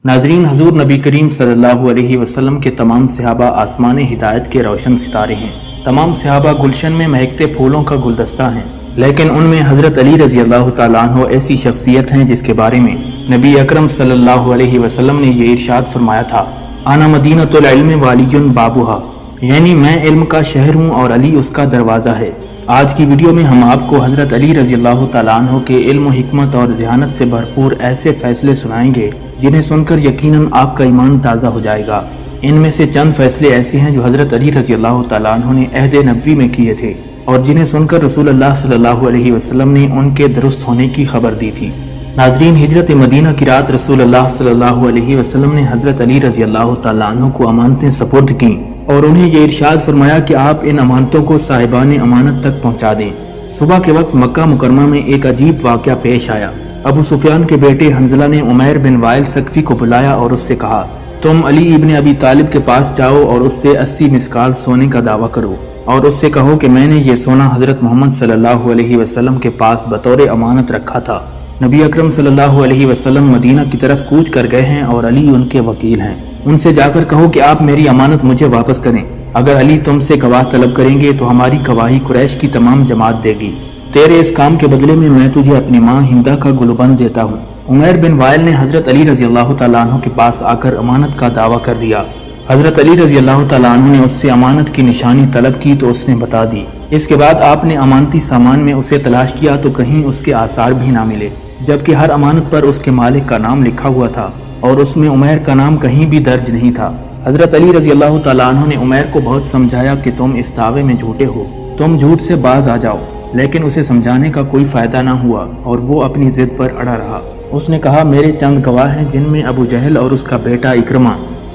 ناظرین، حضور نبی کریم صلی اللہ علیہ وسلم کے تمام صحابہ آسمان ہدایت کے روشن ستارے ہیں۔ تمام صحابہ گلشن میں مہکتے پھولوں کا گلدستہ ہیں، لیکن ان میں حضرت علی رضی اللہ تعالیٰ عنہ ایسی شخصیت ہیں جس کے بارے میں نبی اکرم صلی اللہ علیہ وسلم نے یہ ارشاد فرمایا تھا، انا مدینۃ العلم والی بابھا، یعنی میں علم کا شہر ہوں اور علی اس کا دروازہ ہے۔ آج کی ویڈیو میں ہم آپ کو حضرت علی رضی اللہ تعالیٰ عنہ کے علم و حکمت اور ذہانت سے بھرپور ایسے فیصلے سنائیں گے جنہیں سن کر یقیناً آپ کا ایمان تازہ ہو جائے گا۔ ان میں سے چند فیصلے ایسے ہیں جو حضرت علی رضی اللہ تعالیٰ عنہ نے عہد نبوی میں کیے تھے اور جنہیں سن کر رسول اللہ صلی اللہ علیہ وسلم نے ان کے درست ہونے کی خبر دی تھی۔ ناظرین، ہجرت مدینہ کی رات رسول اللہ صلی اللہ علیہ وسلم نے حضرت علی رضی اللہ تعالیٰ عنہ کو امانتیں سپرد کیں اور انہیں یہ ارشاد فرمایا کہ آپ ان امانتوں کو صاحبان امانت تک پہنچا دیں۔ صبح کے وقت مکہ مکرمہ میں ایک عجیب واقعہ پیش آیا۔ ابو سفیان کے بیٹے حنظلہ نے عمیر بن وائل ثقفی کو بلایا اور اس سے کہا، تم علی ابن ابی طالب کے پاس جاؤ اور اس سے 80 مسکال سونے کا دعویٰ کرو اور اس سے کہو کہ میں نے یہ سونا حضرت محمد صلی اللہ علیہ وسلم کے پاس بطور امانت رکھا تھا۔ نبی اکرم صلی اللہ علیہ وسلم مدینہ کی طرف کوچ کر گئے ہیں اور علی ان کے وکیل ہیں۔ ان سے جا کر کہو کہ آپ میری امانت مجھے واپس کریں۔ اگر علی تم سے گواہ طلب کریں گے تو ہماری گواہی قریش کی تمام جماعت دے گی۔ تیرے اس کام کے بدلے میں تجھے اپنی ماں ہندہ کا گلوبند دیتا ہوں۔ عمیر بن وائل نے حضرت علی رضی اللہ تعالیٰ عنہ کے پاس آ کر امانت کا دعویٰ کر دیا۔ حضرت علی رضی اللہ تعالیٰ عنہ نے اس سے امانت کی نشانی طلب کی تو اس نے بتا دی۔ اس کے بعد آپ نے امانتی سامان میں اسے تلاش کیا تو کہیں اس کے آثار بھی نہ ملے، جبکہ ہر امانت پر اس کے مالک کا نام لکھا ہوا تھا اور اس میں عمیر کا نام کہیں بھی درج نہیں تھا۔ حضرت علی رضی اللہ تعالیٰ عنہ نے عمیر کو بہت سمجھایا کہ تم اس دعوے میں جھوٹے ہو، تم جھوٹ سے باز آ جاؤ، لیکن اسے سمجھانے کا کوئی فائدہ نہ ہوا اور وہ اپنی ضد پر اڑا رہا۔ اس نے کہا، میرے چند گواہ ہیں جن میں ابو جہل اور اس کا بیٹا اکرمہ،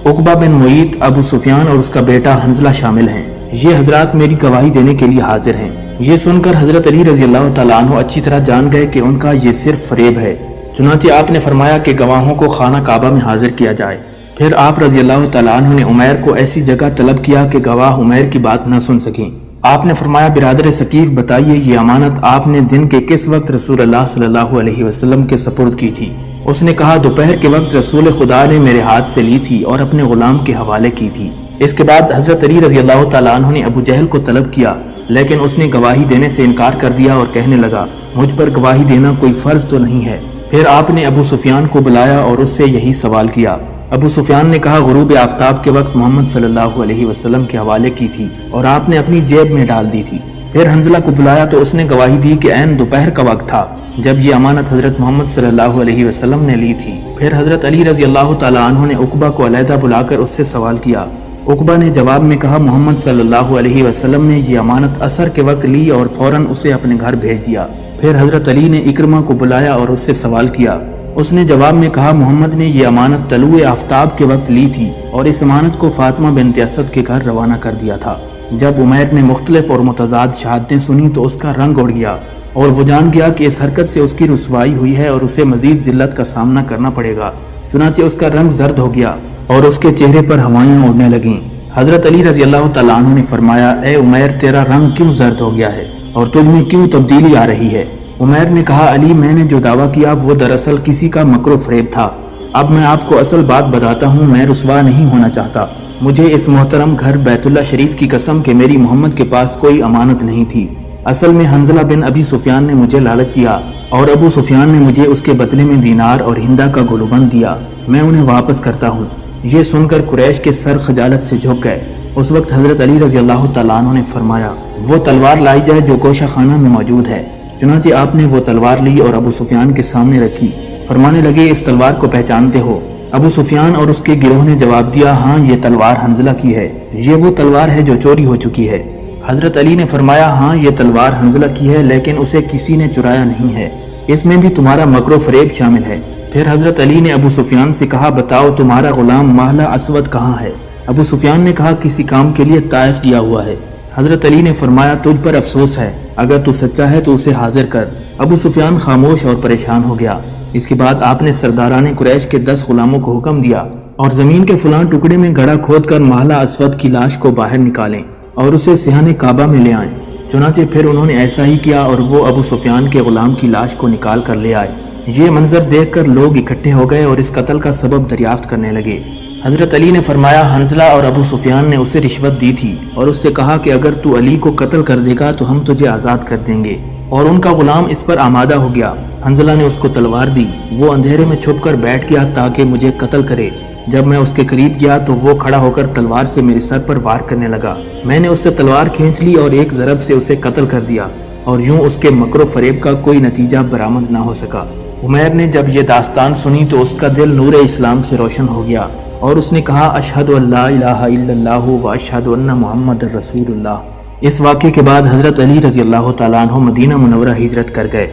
عقبہ بن معیط، ابو سفیان اور اس کا بیٹا حنظلہ شامل ہیں۔ یہ حضرات میری گواہی دینے کے لیے حاضر ہیں۔ یہ سن کر حضرت علی رضی اللہ تعالیٰ عنہ اچھی طرح جان گئے کہ ان کا یہ صرف فریب ہے۔ چنانچہ آپ نے فرمایا کہ گواہوں کو خانہ کعبہ میں حاضر کیا جائے۔ پھر آپ رضی اللہ تعالیٰ عنہ نے عمیر کو ایسی جگہ طلب کیا کہ گواہ عمیر کی بات نہ سن سکیں۔ آپ نے فرمایا، برادر ثقیف، بتائیے یہ امانت آپ نے دن کے کس وقت رسول اللہ صلی اللہ علیہ وسلم کے سپرد کی تھی؟ اس نے کہا، دوپہر کے وقت رسول خدا نے میرے ہاتھ سے لی تھی اور اپنے غلام کے حوالے کی تھی۔ اس کے بعد حضرت علی رضی اللہ تعالیٰ عنہ نے ابو جہل کو طلب کیا، لیکن اس نے گواہی دینے سے انکار کر دیا اور کہنے لگا، مجھ پر گواہی دینا کوئی فرض تو نہیں ہے۔ پھر آپ نے ابو سفیان کو بلایا اور اس سے یہی سوال کیا۔ ابو سفیان نے کہا، غروب آفتاب کے وقت محمد صلی اللہ علیہ وسلم کے حوالے کی تھی اور آپ نے اپنی جیب میں ڈال دی تھی۔ پھر حنظلہ کو بلایا تو اس نے گواہی دی کہ عین دوپہر کا وقت تھا جب یہ امانت حضرت محمد صلی اللہ علیہ وسلم نے لی تھی۔ پھر حضرت علی رضی اللہ تعالیٰ عنہ نے عقبہ کو علیحدہ بلا کر اس سے سوال کیا۔ عقبہ نے جواب میں کہا، محمد صلی اللہ علیہ وسلم نے یہ امانت عصر کے وقت لی اور فوراً اسے اپنے گھر بھیج دیا۔ پھر حضرت علی نے اکرمہ کو بلایا اور اس سے سوال کیا۔ اس نے جواب میں کہا، محمد نے یہ امانت طلوع آفتاب کے وقت لی تھی اور اس امانت کو فاطمہ بنت اسد کے گھر روانہ کر دیا تھا۔ جب عمیر نے مختلف اور متضاد شہادتیں سنی تو اس کا رنگ اڑ گیا اور وہ جان گیا کہ اس حرکت سے اس کی رسوائی ہوئی ہے اور اسے مزید ذلت کا سامنا کرنا پڑے گا۔ چنانچہ اس کا رنگ زرد ہو گیا اور اس کے چہرے پر ہوائیاں اڑنے لگیں۔ حضرت علی رضی اللہ تعالیٰ عنہ نے فرمایا، اے عمیر، تیرا رنگ کیوں زرد ہو گیا ہے اور تجھ میں کیوں تبدیلی آ رہی ہے؟ عمیر نے کہا، علی، میں نے جو دعویٰ کیا وہ دراصل کسی کا مکر و فریب تھا۔ اب میں آپ کو اصل بات بتاتا ہوں، میں رسوا نہیں ہونا چاہتا۔ مجھے اس محترم گھر بیت اللہ شریف کی قسم کہ میری محمد کے پاس کوئی امانت نہیں تھی۔ اصل میں حنظلہ بن ابی سفیان نے مجھے لالچ دیا اور ابو سفیان نے مجھے اس کے بدلے میں دینار اور ہندہ کا گلوبند دیا۔ میں انہیں واپس کرتا ہوں۔ یہ سن کر قریش کے سر خجالت سے جھک گئے۔ اس وقت حضرت علی رضی اللہ تعالیٰ عنہ نے فرمایا، وہ تلوار لائی جائے جو گوشہ خانہ میں موجود ہے۔ چنانچہ آپ نے وہ تلوار لی اور ابو سفیان کے سامنے رکھی۔ فرمانے لگے، اس تلوار کو پہچانتے ہو؟ ابو سفیان اور اس کے گروہ نے جواب دیا، ہاں، یہ تلوار حنظلہ کی ہے، یہ وہ تلوار ہے جو چوری ہو چکی ہے۔ حضرت علی نے فرمایا، ہاں، یہ تلوار حنظلہ کی ہے، لیکن اسے کسی نے چرایا نہیں ہے، اس میں بھی تمہارا مکر و فریب شامل ہے۔ پھر حضرت علی نے ابو سفیان سے کہا، بتاؤ تمہارا غلام مہلہ اسود کہاں ہے؟ ابو سفیان نے کہا، کسی کام کے لیے طائف گیا ہوا ہے۔ حضرت علی نے فرمایا، تجھ پر افسوس ہے، اگر تو سچا ہے تو اسے حاضر کر۔ ابو سفیان خاموش اور پریشان ہو گیا۔ اس کے بعد آپ نے سرداران قریش کے 10 غلاموں کو حکم دیا اور زمین کے فلاں ٹکڑے میں گڑھا کھود کر مہلہ اسود کی لاش کو باہر نکالیں اور اسے صحن کعبہ میں لے آئیں۔ چنانچہ پھر انہوں نے ایسا ہی کیا اور وہ ابو سفیان کے غلام کی لاش کو نکال کر لے آئے یہ منظر دیکھ کر لوگ اکٹھے ہو گئے اور اس قتل کا سبب دریافت کرنے لگے۔ حضرت علی نے فرمایا حنظلہ اور ابو سفیان نے اسے رشوت دی تھی اور اس سے کہا کہ اگر تو علی کو قتل کر دے گا تو ہم تجھے آزاد کر دیں گے، اور ان کا غلام اس پر آمادہ ہو گیا۔ حنظلہ نے اس کو تلوار دی، وہ اندھیرے میں چھپ کر بیٹھ گیا تاکہ مجھے قتل کرے۔ جب میں اس کے قریب گیا تو وہ کھڑا ہو کر تلوار سے میرے سر پر وار کرنے لگا۔ میں نے اس سے تلوار کھینچ لی اور ایک ضرب سے اسے قتل کر دیا، اور یوں اس کے مکر و فریب کا کوئی نتیجہ برآمد نہ ہو سکا۔ عمیر نے جب یہ داستان سنی تو اس کا دل نور اسلام سے روشن ہو گیا، اور اس نے کہا اشہد ان لا الہ الا اللہ و اشہد ان محمد رسول اللہ۔ اس واقعے کے بعد حضرت علی رضی اللہ تعالیٰ عنہ مدینہ منورہ ہجرت کر گئے۔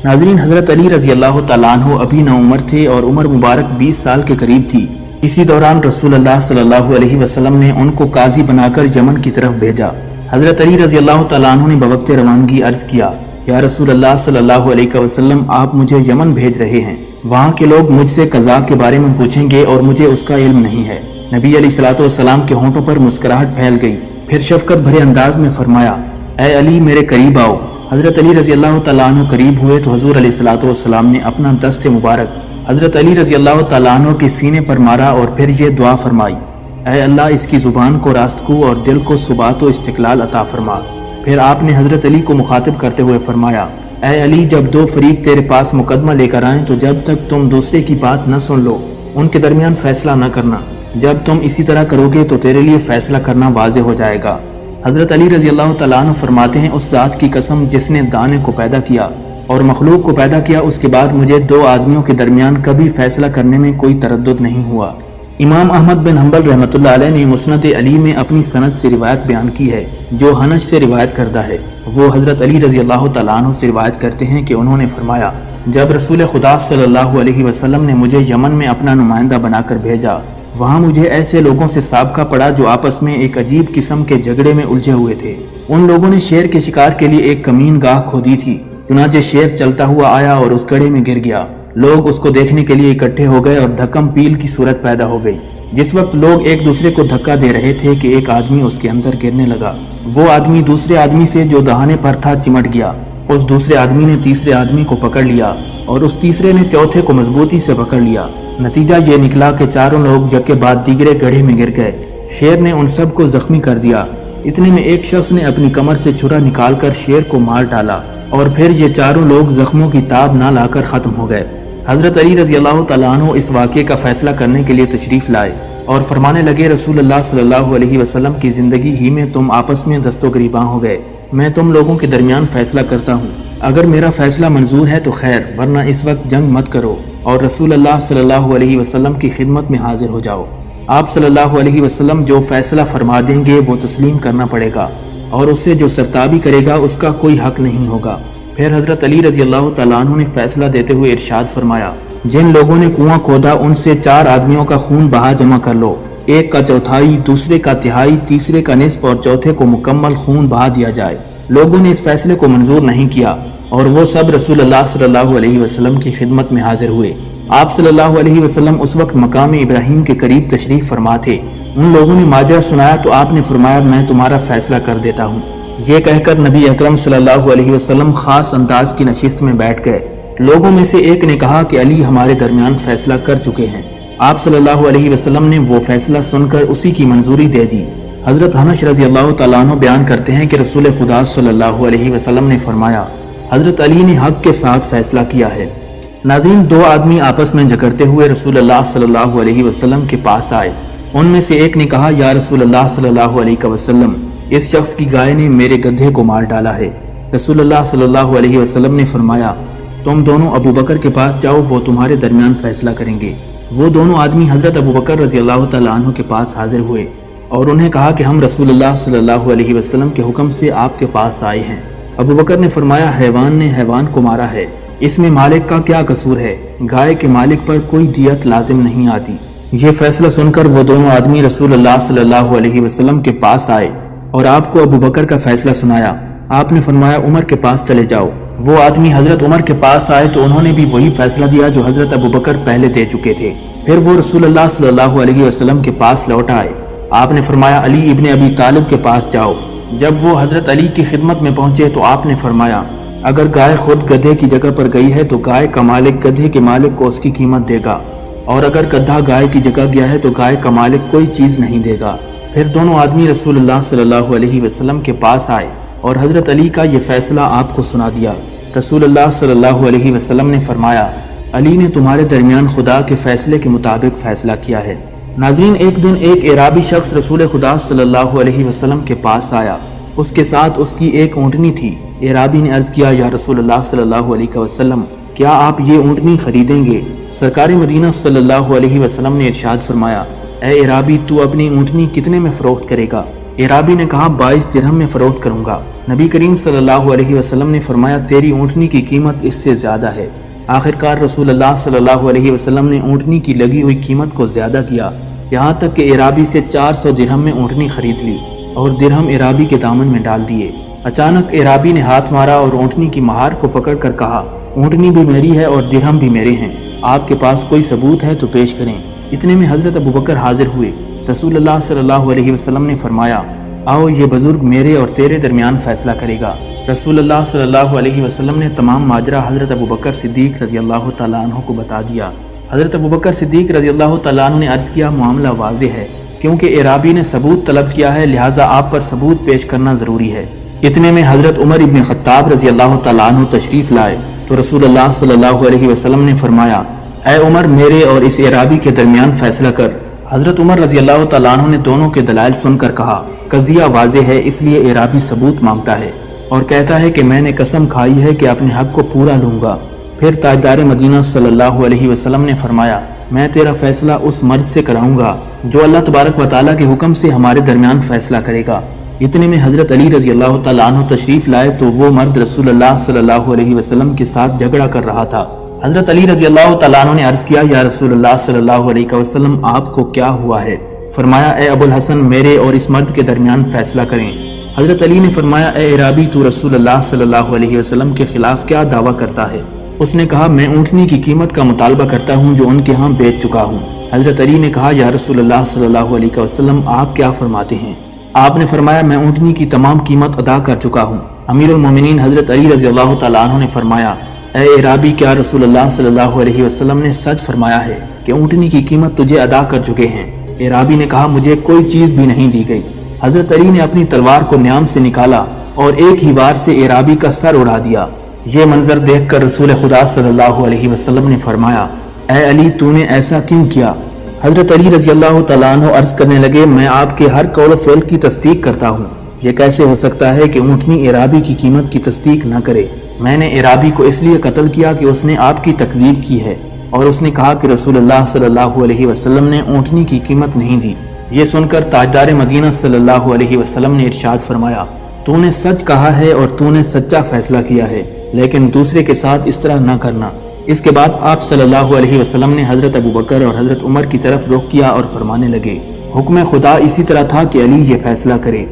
ناظرین، حضرت علی رضی اللہ تعالیٰ عنہ ابھی نوعمر تھے اور عمر مبارک 20 سال کے قریب تھی۔ اسی دوران رسول اللہ صلی اللہ علیہ وسلم نے ان کو قاضی بنا کر یمن کی طرف بھیجا۔ حضرت علی رضی اللہ تعالیٰ عنہ نے بوقت روانگی عرض کیا، یا رسول اللہ صلی اللہ علیہ وسلم، آپ مجھے یمن بھیج رہے ہیں، وہاں کے لوگ مجھ سے قضاء کے بارے میں پوچھیں گے اور مجھے اس کا علم نہیں ہے۔ نبی علیہ الصلوۃ والسلام کے ہونٹوں پر مسکراہٹ پھیل گئی، پھر شفقت بھرے انداز میں فرمایا، اے علی میرے قریب آؤ۔ حضرت علی رضی اللہ تعالیٰ عنہ قریب ہوئے تو حضور علیہ الصلوۃ والسلام نے اپنا دست مبارک حضرت علی رضی اللہ تعالیٰ عنہ کے سینے پر مارا اور پھر یہ دعا فرمائی، اے اللہ اس کی زبان کو راستگو اور دل کو ثبات و استقلال عطا فرما۔ پھر آپ نے حضرت علی کو مخاطب کرتے ہوئے فرمایا، اے علی جب دو فریق تیرے پاس مقدمہ لے کر آئیں تو جب تک تم دوسرے کی بات نہ سن لو ان کے درمیان فیصلہ نہ کرنا، جب تم اسی طرح کرو گے تو تیرے لیے فیصلہ کرنا واضح ہو جائے گا۔ حضرت علی رضی اللہ تعالیٰ عنہ فرماتے ہیں، اس ذات کی قسم جس نے دانے کو پیدا کیا اور مخلوق کو پیدا کیا، اس کے بعد مجھے دو آدمیوں کے درمیان کبھی فیصلہ کرنے میں کوئی تردد نہیں ہوا۔ امام احمد بن حنبل رحمۃ اللہ علیہ نے مسند علی میں اپنی سند سے روایت بیان کی ہے جو حنش سے روایت کردہ ہے۔ وہ حضرت علی رضی اللہ تعالیٰ عنہ سے روایت کرتے ہیں کہ انہوں نے فرمایا، جب رسول خدا صلی اللہ علیہ وسلم نے مجھے یمن میں اپنا نمائندہ بنا کر بھیجا، وہاں مجھے ایسے لوگوں سے سابقہ پڑا جو آپس میں ایک عجیب قسم کے جھگڑے میں الجھے ہوئے تھے۔ ان لوگوں نے شیر کے شکار کے لیے ایک کمین گاہ کھودی تھی، چنانچہ شیر چلتا ہوا آیا اور اس گڑھے میں گر گیا۔ لوگ اس کو دیکھنے کے لیے اکٹھے ہو گئے اور دھکم پیل کی صورت پیدا ہو گئی۔ جس وقت لوگ ایک دوسرے کو دھکا دے رہے تھے کہ ایک آدمی اس کے اندر گرنے لگا۔ وہ آدمی دوسرے آدمی سے جو دہانے پر تھا چمٹ گیا۔ اس دوسرے آدمی نے تیسرے آدمی کو پکڑ لیا اور اس تیسرے نے چوتھے کو مضبوطی سے پکڑ لیا۔ نتیجہ یہ نکلا کہ چاروں لوگ یکے بعد دیگرے گڑھے میں گر گئے۔ شیر نے ان سب کو زخمی کر دیا۔ اتنے میں ایک شخص نے اپنی کمر سے چھرا نکال کر شیر کو مار ڈالا اور پھر یہ چاروں لوگ زخموں کی تاب نہ لا کر ختم ہو گئے۔ حضرت علی رضی اللہ تعالیٰ عنہ اس واقعے کا فیصلہ کرنے کے لیے تشریف لائے اور فرمانے لگے، رسول اللہ صلی اللہ علیہ وسلم کی زندگی ہی میں تم آپس میں دست و گریباں ہو گئے۔ میں تم لوگوں کے درمیان فیصلہ کرتا ہوں، اگر میرا فیصلہ منظور ہے تو خیر، ورنہ اس وقت جنگ مت کرو اور رسول اللہ صلی اللہ علیہ وسلم کی خدمت میں حاضر ہو جاؤ۔ آپ صلی اللہ علیہ وسلم جو فیصلہ فرما دیں گے وہ تسلیم کرنا پڑے گا، اور اسے جو سرتابی کرے گا اس کا کوئی حق نہیں ہوگا۔ پھر حضرت علی رضی اللہ تعالیٰ عنہ نے فیصلہ دیتے ہوئے ارشاد فرمایا، جن لوگوں نے کنواں کھودا ان سے 4 آدمیوں کا خون بہا جمع کر لو، ایک کا چوتھائی، دوسرے کا تہائی، تیسرے کا نصف اور چوتھے کو مکمل خون بہا دیا جائے۔ لوگوں نے اس فیصلے کو منظور نہیں کیا اور وہ سب رسول اللہ صلی اللہ علیہ وسلم کی خدمت میں حاضر ہوئے۔ آپ صلی اللہ علیہ وسلم اس وقت مقام ابراہیم کے قریب تشریف فرما تھے۔ ان لوگوں نے ماجرا سنایا تو آپ نے فرمایا، میں تمہارا فیصلہ کر دیتا ہوں۔ یہ کہہ کر نبی اکرم صلی اللہ علیہ وسلم خاص انداز کی نشست میں بیٹھ گئے۔ لوگوں میں سے ایک نے کہا کہ علی ہمارے درمیان فیصلہ کر چکے ہیں۔ آپ صلی اللہ علیہ وسلم نے وہ فیصلہ سن کر اسی کی منظوری دے دی۔ حضرت حنش رضی اللہ تعالیٰ عنہ بیان کرتے ہیں کہ رسول خدا صلی اللہ علیہ وسلم نے فرمایا، حضرت علی نے حق کے ساتھ فیصلہ کیا ہے۔ ناظرین، 2 آدمی آپس میں جھگڑتے ہوئے رسول اللہ صلی اللہ علیہ وسلم کے پاس آئے۔ ان میں سے ایک نے کہا، یا رسول اللہ صلی اللہ علیہ وسلم، اس شخص کی گائے نے میرے گدھے کو مار ڈالا ہے۔ رسول اللہ صلی اللہ علیہ وسلم نے فرمایا، تم دونوں ابو بکر کے پاس جاؤ، وہ تمہارے درمیان فیصلہ کریں گے۔ وہ دونوں آدمی حضرت ابو بکر رضی اللہ تعالیٰ عنہ کے پاس حاضر ہوئے اور انہیں کہا کہ ہم رسول اللہ صلی اللہ علیہ وسلم کے حکم سے آپ کے پاس آئے ہیں۔ ابو بکر نے فرمایا، حیوان نے حیوان کو مارا ہے، اس میں مالک کا کیا قصور ہے؟ گائے کے مالک پر کوئی دیت لازم نہیں آتی۔ یہ فیصلہ سن کر وہ دونوں آدمی رسول اللہ صلی اللہ علیہ وسلم کے پاس آئے اور آپ کو ابو بکر کا فیصلہ سنایا۔ آپ نے فرمایا، عمر کے پاس چلے جاؤ۔ وہ آدمی حضرت عمر کے پاس آئے تو انہوں نے بھی وہی فیصلہ دیا جو حضرت ابو بکر پہلے دے چکے تھے۔ پھر وہ رسول اللہ صلی اللہ علیہ وسلم کے پاس لوٹ آئے۔ آپ نے فرمایا، علی ابن ابی طالب کے پاس جاؤ۔ جب وہ حضرت علی کی خدمت میں پہنچے تو آپ نے فرمایا، اگر گائے خود گدھے کی جگہ پر گئی ہے تو گائے کا مالک گدھے کے مالک کو اس کی قیمت دے گا، اور اگر گدھا گائے کی جگہ گیا ہے تو گائے کا مالک کوئی چیز نہیں دے گا۔ پھر دونوں آدمی رسول اللہ صلی اللہ علیہ وسلم کے پاس آئے اور حضرت علی کا یہ فیصلہ آپ کو سنا دیا۔ رسول اللہ صلی اللہ علیہ وسلم نے فرمایا، علی نے تمہارے درمیان خدا کے فیصلے کے مطابق فیصلہ کیا ہے۔ ناظرین، ایک دن ایک اعرابی شخص رسول خدا صلی اللہ علیہ وسلم کے پاس آیا، اس کے ساتھ اس کی ایک اونٹنی تھی۔ اعرابی نے عرض کیا، یا رسول اللہ صلی اللہ علیہ وسلم، کیا آپ یہ اونٹنی خریدیں گے؟ سرکار مدینہ صلی اللہ علیہ وسلم نے ارشاد فرمایا، اے اعرابی، تو اپنی اونٹنی کتنے میں فروخت کرے گا؟ اعرابی نے کہا، 22 درہم میں فروخت کروں گا۔ نبی کریم صلی اللہ علیہ وسلم نے فرمایا، تیری اونٹنی کی قیمت اس سے زیادہ ہے۔ آخرکار رسول اللہ صلی اللہ علیہ وسلم نے اونٹنی کی لگی ہوئی قیمت کو زیادہ کیا، یہاں تک کہ اعرابی سے 400 درہم میں اونٹنی خرید لی اور درہم اعرابی کے دامن میں ڈال دیے۔ اچانک اعرابی نے ہاتھ مارا اور اونٹنی کی مہار کو پکڑ کر کہا، اونٹنی بھی میری ہے اور درہم بھی میرے ہیں، آپ کے پاس کوئی ثبوت ہے تو پیش کریں۔ اتنے میں حضرت ابوبکر حاضر ہوئے۔ رسول اللہ صلی اللہ علیہ وسلم نے فرمایا، آؤ، یہ بزرگ میرے اور تیرے درمیان فیصلہ کرے گا۔ رسول اللہ صلی اللہ علیہ وسلم نے تمام ماجرا حضرت ابوبکر صدیق رضی اللہ تعالیٰ عنہ کو بتا دیا۔ حضرت ابوبکر صدیق رضی اللہ تعالیٰ عنہ نے عرض کیا، معاملہ واضح ہے، کیونکہ اعرابی نے ثبوت طلب کیا ہے، لہٰذا آپ پر ثبوت پیش کرنا ضروری ہے۔ اتنے میں حضرت عمر ابن خطاب رضی اللہ تعالیٰ عنہ تشریف لائے تو رسول اللہ صلی اللہ علیہ وسلم نے فرمایا، اے عمر، میرے اور اس اعرابی کے درمیان فیصلہ کر۔ حضرت عمر رضی اللہ تعالیٰ عنہ نے دونوں کے دلائل سن کر کہا، قضیہ واضح ہے، اس لیے اعرابی ثبوت مانگتا ہے اور کہتا ہے کہ میں نے قسم کھائی ہے کہ اپنے حق کو پورا لوں گا۔ پھر تاجدار مدینہ صلی اللہ علیہ وسلم نے فرمایا، میں تیرا فیصلہ اس مرد سے کراؤں گا جو اللہ تبارک و تعالیٰ کے حکم سے ہمارے درمیان فیصلہ کرے گا۔ اتنے میں حضرت علی رضی اللہ تعالیٰ عنہ تشریف لائے تو وہ مرد رسول اللہ صلی اللہ علیہ وسلم کے ساتھ جھگڑا کر رہا تھا۔ حضرت علی رضی اللہ تعالیٰ عنہ نے عرض کیا، یا رسول اللہ صلی اللہ علیہ وسلم، آپ کو کیا ہوا ہے؟ فرمایا، اے ابو الحسن، میرے اور اس مرد کے درمیان فیصلہ کریں۔ حضرت علی نے فرمایا، اے اعرابی، تو رسول اللہ صلی اللہ علیہ وسلم کے خلاف کیا دعویٰ کرتا ہے؟ اس نے کہا، میں اونٹنی کی قیمت کا مطالبہ کرتا ہوں جو ان کے ہاں بیچ چکا ہوں۔ حضرت علی نے کہا، یا رسول اللہ صلی اللہ علیہ وسلم، آپ کیا فرماتے ہیں؟ آپ نے فرمایا، میں اونٹنی کی تمام قیمت ادا کر چکا ہوں۔ امیر المومنین حضرت علی رضی اللہ تعالیٰ عنہ نے فرمایا، اے اعرابی، کیا رسول اللہ صلی اللہ علیہ وسلم نے سچ فرمایا ہے کہ اونٹنی کی قیمت تجھے ادا کر چکے ہیں؟ اعرابی نے کہا، مجھے کوئی چیز بھی نہیں دی گئی۔ حضرت علی نے اپنی تلوار کو نیام سے نکالا اور ایک ہی وار سے اعرابی کا سر اڑا دیا۔ یہ منظر دیکھ کر رسول خدا صلی اللہ علیہ وسلم نے فرمایا، اے علی، تو نے ایسا کیوں کیا؟ حضرت علی رضی اللہ تعالیٰ عنہ عرض کرنے لگے، میں آپ کے ہر قول و فعل کی تصدیق کرتا ہوں، یہ کیسے ہو سکتا ہے کہ اونٹنی اعرابی کی قیمت کی تصدیق نہ کرے؟ میں نے اعرابی کو اس لیے قتل کیا کہ اس نے آپ کی تکذیب کی ہے اور اس نے کہا کہ رسول اللہ صلی اللہ علیہ وسلم نے اونٹنی کی قیمت نہیں دی۔ یہ سن کر تاجدار مدینہ صلی اللہ علیہ وسلم نے ارشاد فرمایا، تو نے سچ کہا ہے اور تو نے سچا فیصلہ کیا ہے، لیکن دوسرے کے ساتھ اس طرح نہ کرنا۔ اس کے بعد آپ صلی اللہ علیہ وسلم نے حضرت ابوبکر اور حضرت عمر کی طرف رخ کیا اور فرمانے لگے، حکم خدا اسی طرح تھا کہ علی یہ فیصلہ کرے۔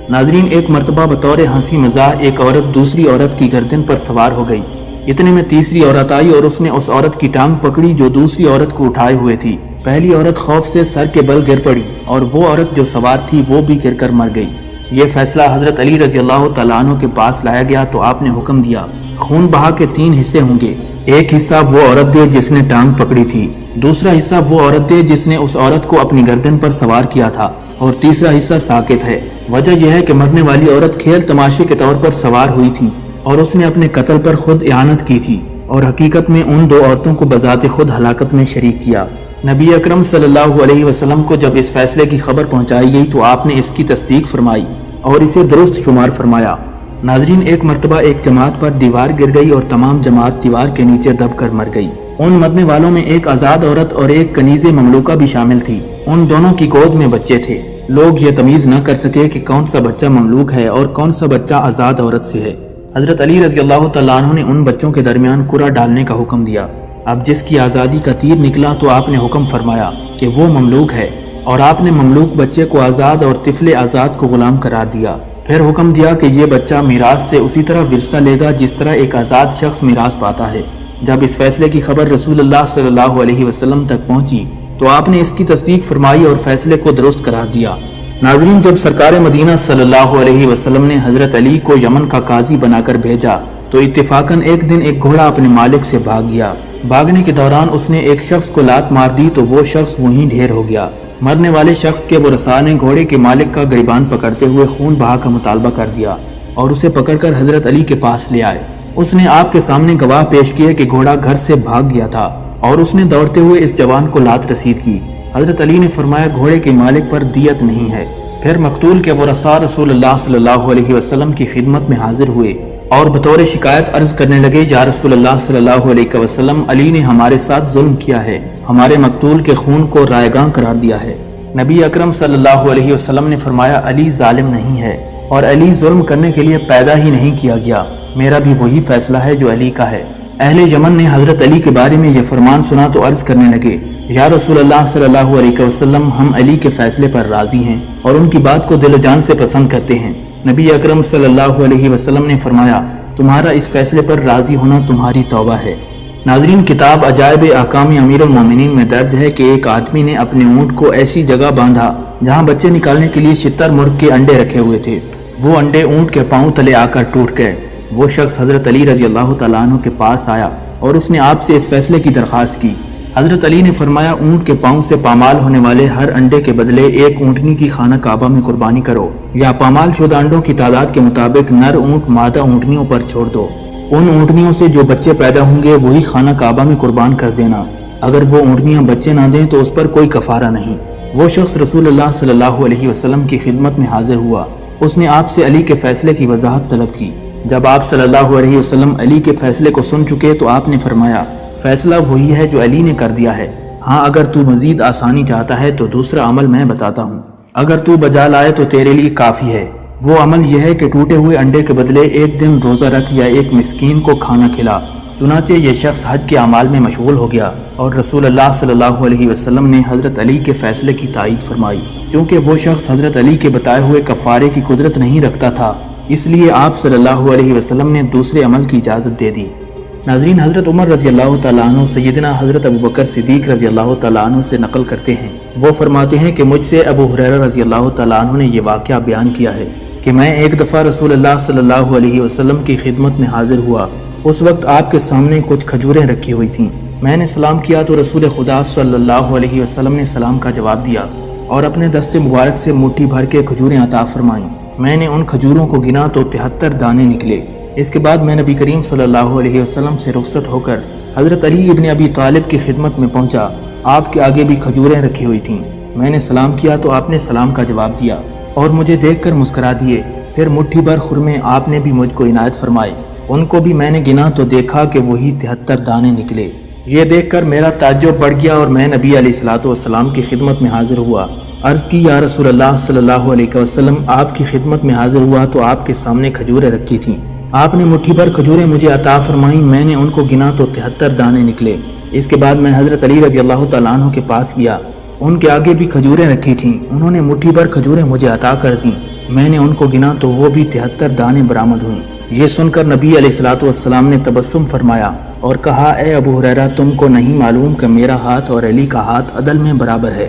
ناظرین، ایک مرتبہ بطور ہنسی مزاح ایک عورت دوسری عورت کی گردن پر سوار ہو گئی۔ اتنے میں تیسری عورت آئی اور اس نے اس عورت کی ٹانگ پکڑی جو دوسری عورت کو اٹھائے ہوئے تھی۔ پہلی عورت خوف سے سر کے بل گر پڑی اور وہ عورت جو سوار تھی وہ بھی گر کر مر گئی۔ یہ فیصلہ حضرت علی رضی اللہ تعالیٰ عنہ کے پاس لایا گیا تو آپ نے حکم دیا، خون بہا کے 3 حصے ہوں گے، ایک حصہ وہ عورت دے جس نے ٹانگ پکڑی تھی، دوسرا حصہ وہ عورت دے جس نے اس عورت کو اپنی گردن پر سوار کیا تھا، اور تیسرا حصہ ساکت ہے۔ وجہ یہ ہے کہ مرنے والی عورت کھیل تماشے کے طور پر سوار ہوئی تھی اور اس نے اپنے قتل پر خود اعانت کی تھی اور حقیقت میں ان 2 عورتوں کو بذات خود ہلاکت میں شریک کیا۔ نبی اکرم صلی اللہ علیہ وسلم کو جب اس فیصلے کی خبر پہنچائی گئی تو آپ نے اس کی تصدیق فرمائی اور اسے درست شمار فرمایا۔ ناظرین، ایک مرتبہ ایک جماعت پر دیوار گر گئی اور تمام جماعت دیوار کے نیچے دب کر مر گئی۔ ان مرنے والوں میں ایک آزاد عورت اور ایک کنیز مملوکہ بھی شامل تھی۔ ان دونوں کی گود میں بچے تھے۔ لوگ یہ تمیز نہ کر سکے کہ کون سا بچہ مملوک ہے اور کون سا بچہ آزاد عورت سے ہے۔ حضرت علی رضی اللہ تعالیٰ عنہ نے ان بچوں کے درمیان قرعہ ڈالنے کا حکم دیا۔ اب جس کی آزادی کا تیر نکلا تو آپ نے حکم فرمایا کہ وہ مملوک ہے، اور آپ نے مملوک بچے کو آزاد اور طفل آزاد کو غلام قرار دیا۔ پھر حکم دیا کہ یہ بچہ میراث سے اسی طرح ورثہ لے گا جس طرح ایک آزاد شخص میراث پاتا ہے۔ جب اس فیصلے کی خبر رسول اللہ صلی اللہ علیہ وسلم تک پہنچی تو آپ نے اس کی تصدیق فرمائی اور فیصلے کو درست قرار دیا۔ ناظرین، جب سرکار مدینہ صلی اللہ علیہ وسلم نے حضرت علی کو یمن کا قاضی بنا کر بھیجا تو اتفاقاً ایک دن ایک گھوڑا اپنے مالک سے بھاگ گیا۔ بھاگنے کے دوران اس نے ایک شخص کو لات مار دی تو وہ شخص وہیں ڈھیر ہو گیا۔ مرنے والے شخص کے ورثاء نے گھوڑے کے مالک کا گریبان پکڑتے ہوئے خون بہا کا مطالبہ کر دیا اور اسے پکڑ کر حضرت علی کے پاس لے آئے۔ اس نے آپ کے سامنے گواہ پیش کیے کہ گھوڑا گھر سے بھاگ گیا تھا اور اس نے دوڑتے ہوئے اس جوان کو لات رسید کی۔ حضرت علی نے فرمایا گھوڑے کے مالک پر دیت نہیں ہے۔ پھر مقتول کے ورثاء رسول اللہ صلی اللہ علیہ وسلم کی خدمت میں حاضر ہوئے اور بطور شکایت عرض کرنے لگے، یا رسول اللہ صلی اللہ علیہ وسلم، علی نے ہمارے ساتھ ظلم کیا ہے، ہمارے مقتول کے خون کو رائگاں قرار دیا ہے۔ نبی اکرم صلی اللہ علیہ وسلم نے فرمایا علی ظالم نہیں ہے اور علی ظلم کرنے کے لیے پیدا ہی نہیں کیا گیا، میرا بھی وہی فیصلہ ہے جو علی کا ہے۔ اہل یمن نے حضرت علی کے بارے میں یہ فرمان سنا تو عرض کرنے لگے، یا رسول اللہ صلی اللہ علیہ وسلم، ہم علی کے فیصلے پر راضی ہیں اور ان کی بات کو دل و جان سے پسند کرتے ہیں۔ نبی اکرم صلی اللہ علیہ وسلم نے فرمایا تمہارا اس فیصلے پر راضی ہونا تمہاری توبہ ہے۔ ناظرین، کتاب عجائب احکام امیر المومنین میں درج ہے کہ ایک آدمی نے اپنے اونٹ کو ایسی جگہ باندھا جہاں بچے نکالنے کے لیے شتر مرغ کے انڈے رکھے ہوئے تھے۔ وہ انڈے اونٹ کے پاؤں تلے آ کر ٹوٹ گئے۔ وہ شخص حضرت علی رضی اللہ تعالیٰ عنہ کے پاس آیا اور اس نے آپ سے اس فیصلے کی درخواست کی۔ حضرت علی نے فرمایا اونٹ کے پاؤں سے پامال ہونے والے ہر انڈے کے بدلے ایک اونٹنی کی خانہ کعبہ میں قربانی کرو، یا پامال شدہ انڈوں کی تعداد کے مطابق نر اونٹ مادہ اونٹنیوں پر چھوڑ دو۔ ان اونٹنیوں سے جو بچے پیدا ہوں گے وہی خانہ کعبہ میں قربان کر دینا۔ اگر وہ اونٹنیاں بچے نہ دیں تو اس پر کوئی کفارہ نہیں۔ وہ شخص رسول اللہ صلی اللہ علیہ وسلم کی خدمت میں حاضر ہوا۔ اس نے آپ سے علی کے فیصلے کی وضاحت طلب کی۔ جب آپ صلی اللہ علیہ وسلم علی کے فیصلے کو سن چکے تو آپ نے فرمایا فیصلہ وہی ہے جو علی نے کر دیا ہے، ہاں اگر تو مزید آسانی چاہتا ہے تو دوسرا عمل میں بتاتا ہوں، اگر تو بجا لائے تو تیرے لیے کافی ہے۔ وہ عمل یہ ہے کہ ٹوٹے ہوئے انڈے کے بدلے ایک دن روزہ رکھ یا ایک مسکین کو کھانا کھلا۔ چنانچہ یہ شخص حج کے اعمال میں مشغول ہو گیا اور رسول اللہ صلی اللہ علیہ وسلم نے حضرت علی کے فیصلے کی تائید فرمائی۔ کیونکہ وہ شخص حضرت علی کے بتائے ہوئے کفارے کی قدرت نہیں رکھتا تھا، اس لیے آپ صلی اللہ علیہ وسلم نے دوسرے عمل کی اجازت دے دی۔ ناظرین، حضرت عمر رضی اللہ تعالیٰ عنہ سیدنا حضرت ابوبکر صدیق رضی اللہ تعالیٰ عنہ سے نقل کرتے ہیں، وہ فرماتے ہیں کہ مجھ سے ابو ہریرہ رضی اللہ تعالیٰ عنہ نے یہ واقعہ بیان کیا ہے کہ میں ایک دفعہ رسول اللہ صلی اللہ علیہ وسلم کی خدمت میں حاضر ہوا۔ اس وقت آپ کے سامنے کچھ کھجوریں رکھی ہوئی تھیں۔ میں نے سلام کیا تو رسول خدا صلی اللہ علیہ وسلم نے سلام کا جواب دیا اور اپنے دست مبارک سے مٹھی بھر کے کھجوریں عطا فرمائیں۔ میں نے ان کھجوروں کو گنا تو 73 دانے نکلے۔ اس کے بعد میں نبی کریم صلی اللہ علیہ وسلم سے رخصت ہو کر حضرت علی ابن ابی طالب کی خدمت میں پہنچا۔ آپ کے آگے بھی کھجوریں رکھی ہوئی تھیں۔ میں نے سلام کیا تو آپ نے سلام کا جواب دیا اور مجھے دیکھ کر مسکرا دیے۔ پھر مٹھی بھر خرمے آپ نے بھی مجھ کو عنایت فرمائے۔ ان کو بھی میں نے گنا تو دیکھا کہ وہی 73 دانے نکلے۔ یہ دیکھ کر میرا تعجب بڑھ گیا اور میں نبی علیہ الصلوۃ والسلام کی خدمت میں حاضر ہوا۔ عرض کی یا رسول اللہ صلی اللہ علیہ وسلم، آپ کی خدمت میں حاضر ہوا تو آپ کے سامنے کھجوریں رکھی تھیں۔ آپ نے مٹھی بھر کھجوریں مجھے عطا فرمائیں، میں نے ان کو گنا تو 73 دانے نکلے۔ اس کے بعد میں حضرت علی رضی اللہ تعالیٰ عنہ کے پاس گیا۔ ان کے آگے بھی کھجوریں رکھی تھیں۔ انہوں نے مٹھی بھر کھجوریں مجھے عطا کر دیں۔ میں نے ان کو گنا تو وہ بھی 73 دانے برآمد ہوئیں۔ یہ سن کر نبی علیہ الصلوۃ والسلام نے تبسم فرمایا اور کہا، اے ابو ہریرہ، تم کو نہیں معلوم کہ میرا ہاتھ اور علی کا ہاتھ عدل میں برابر ہے۔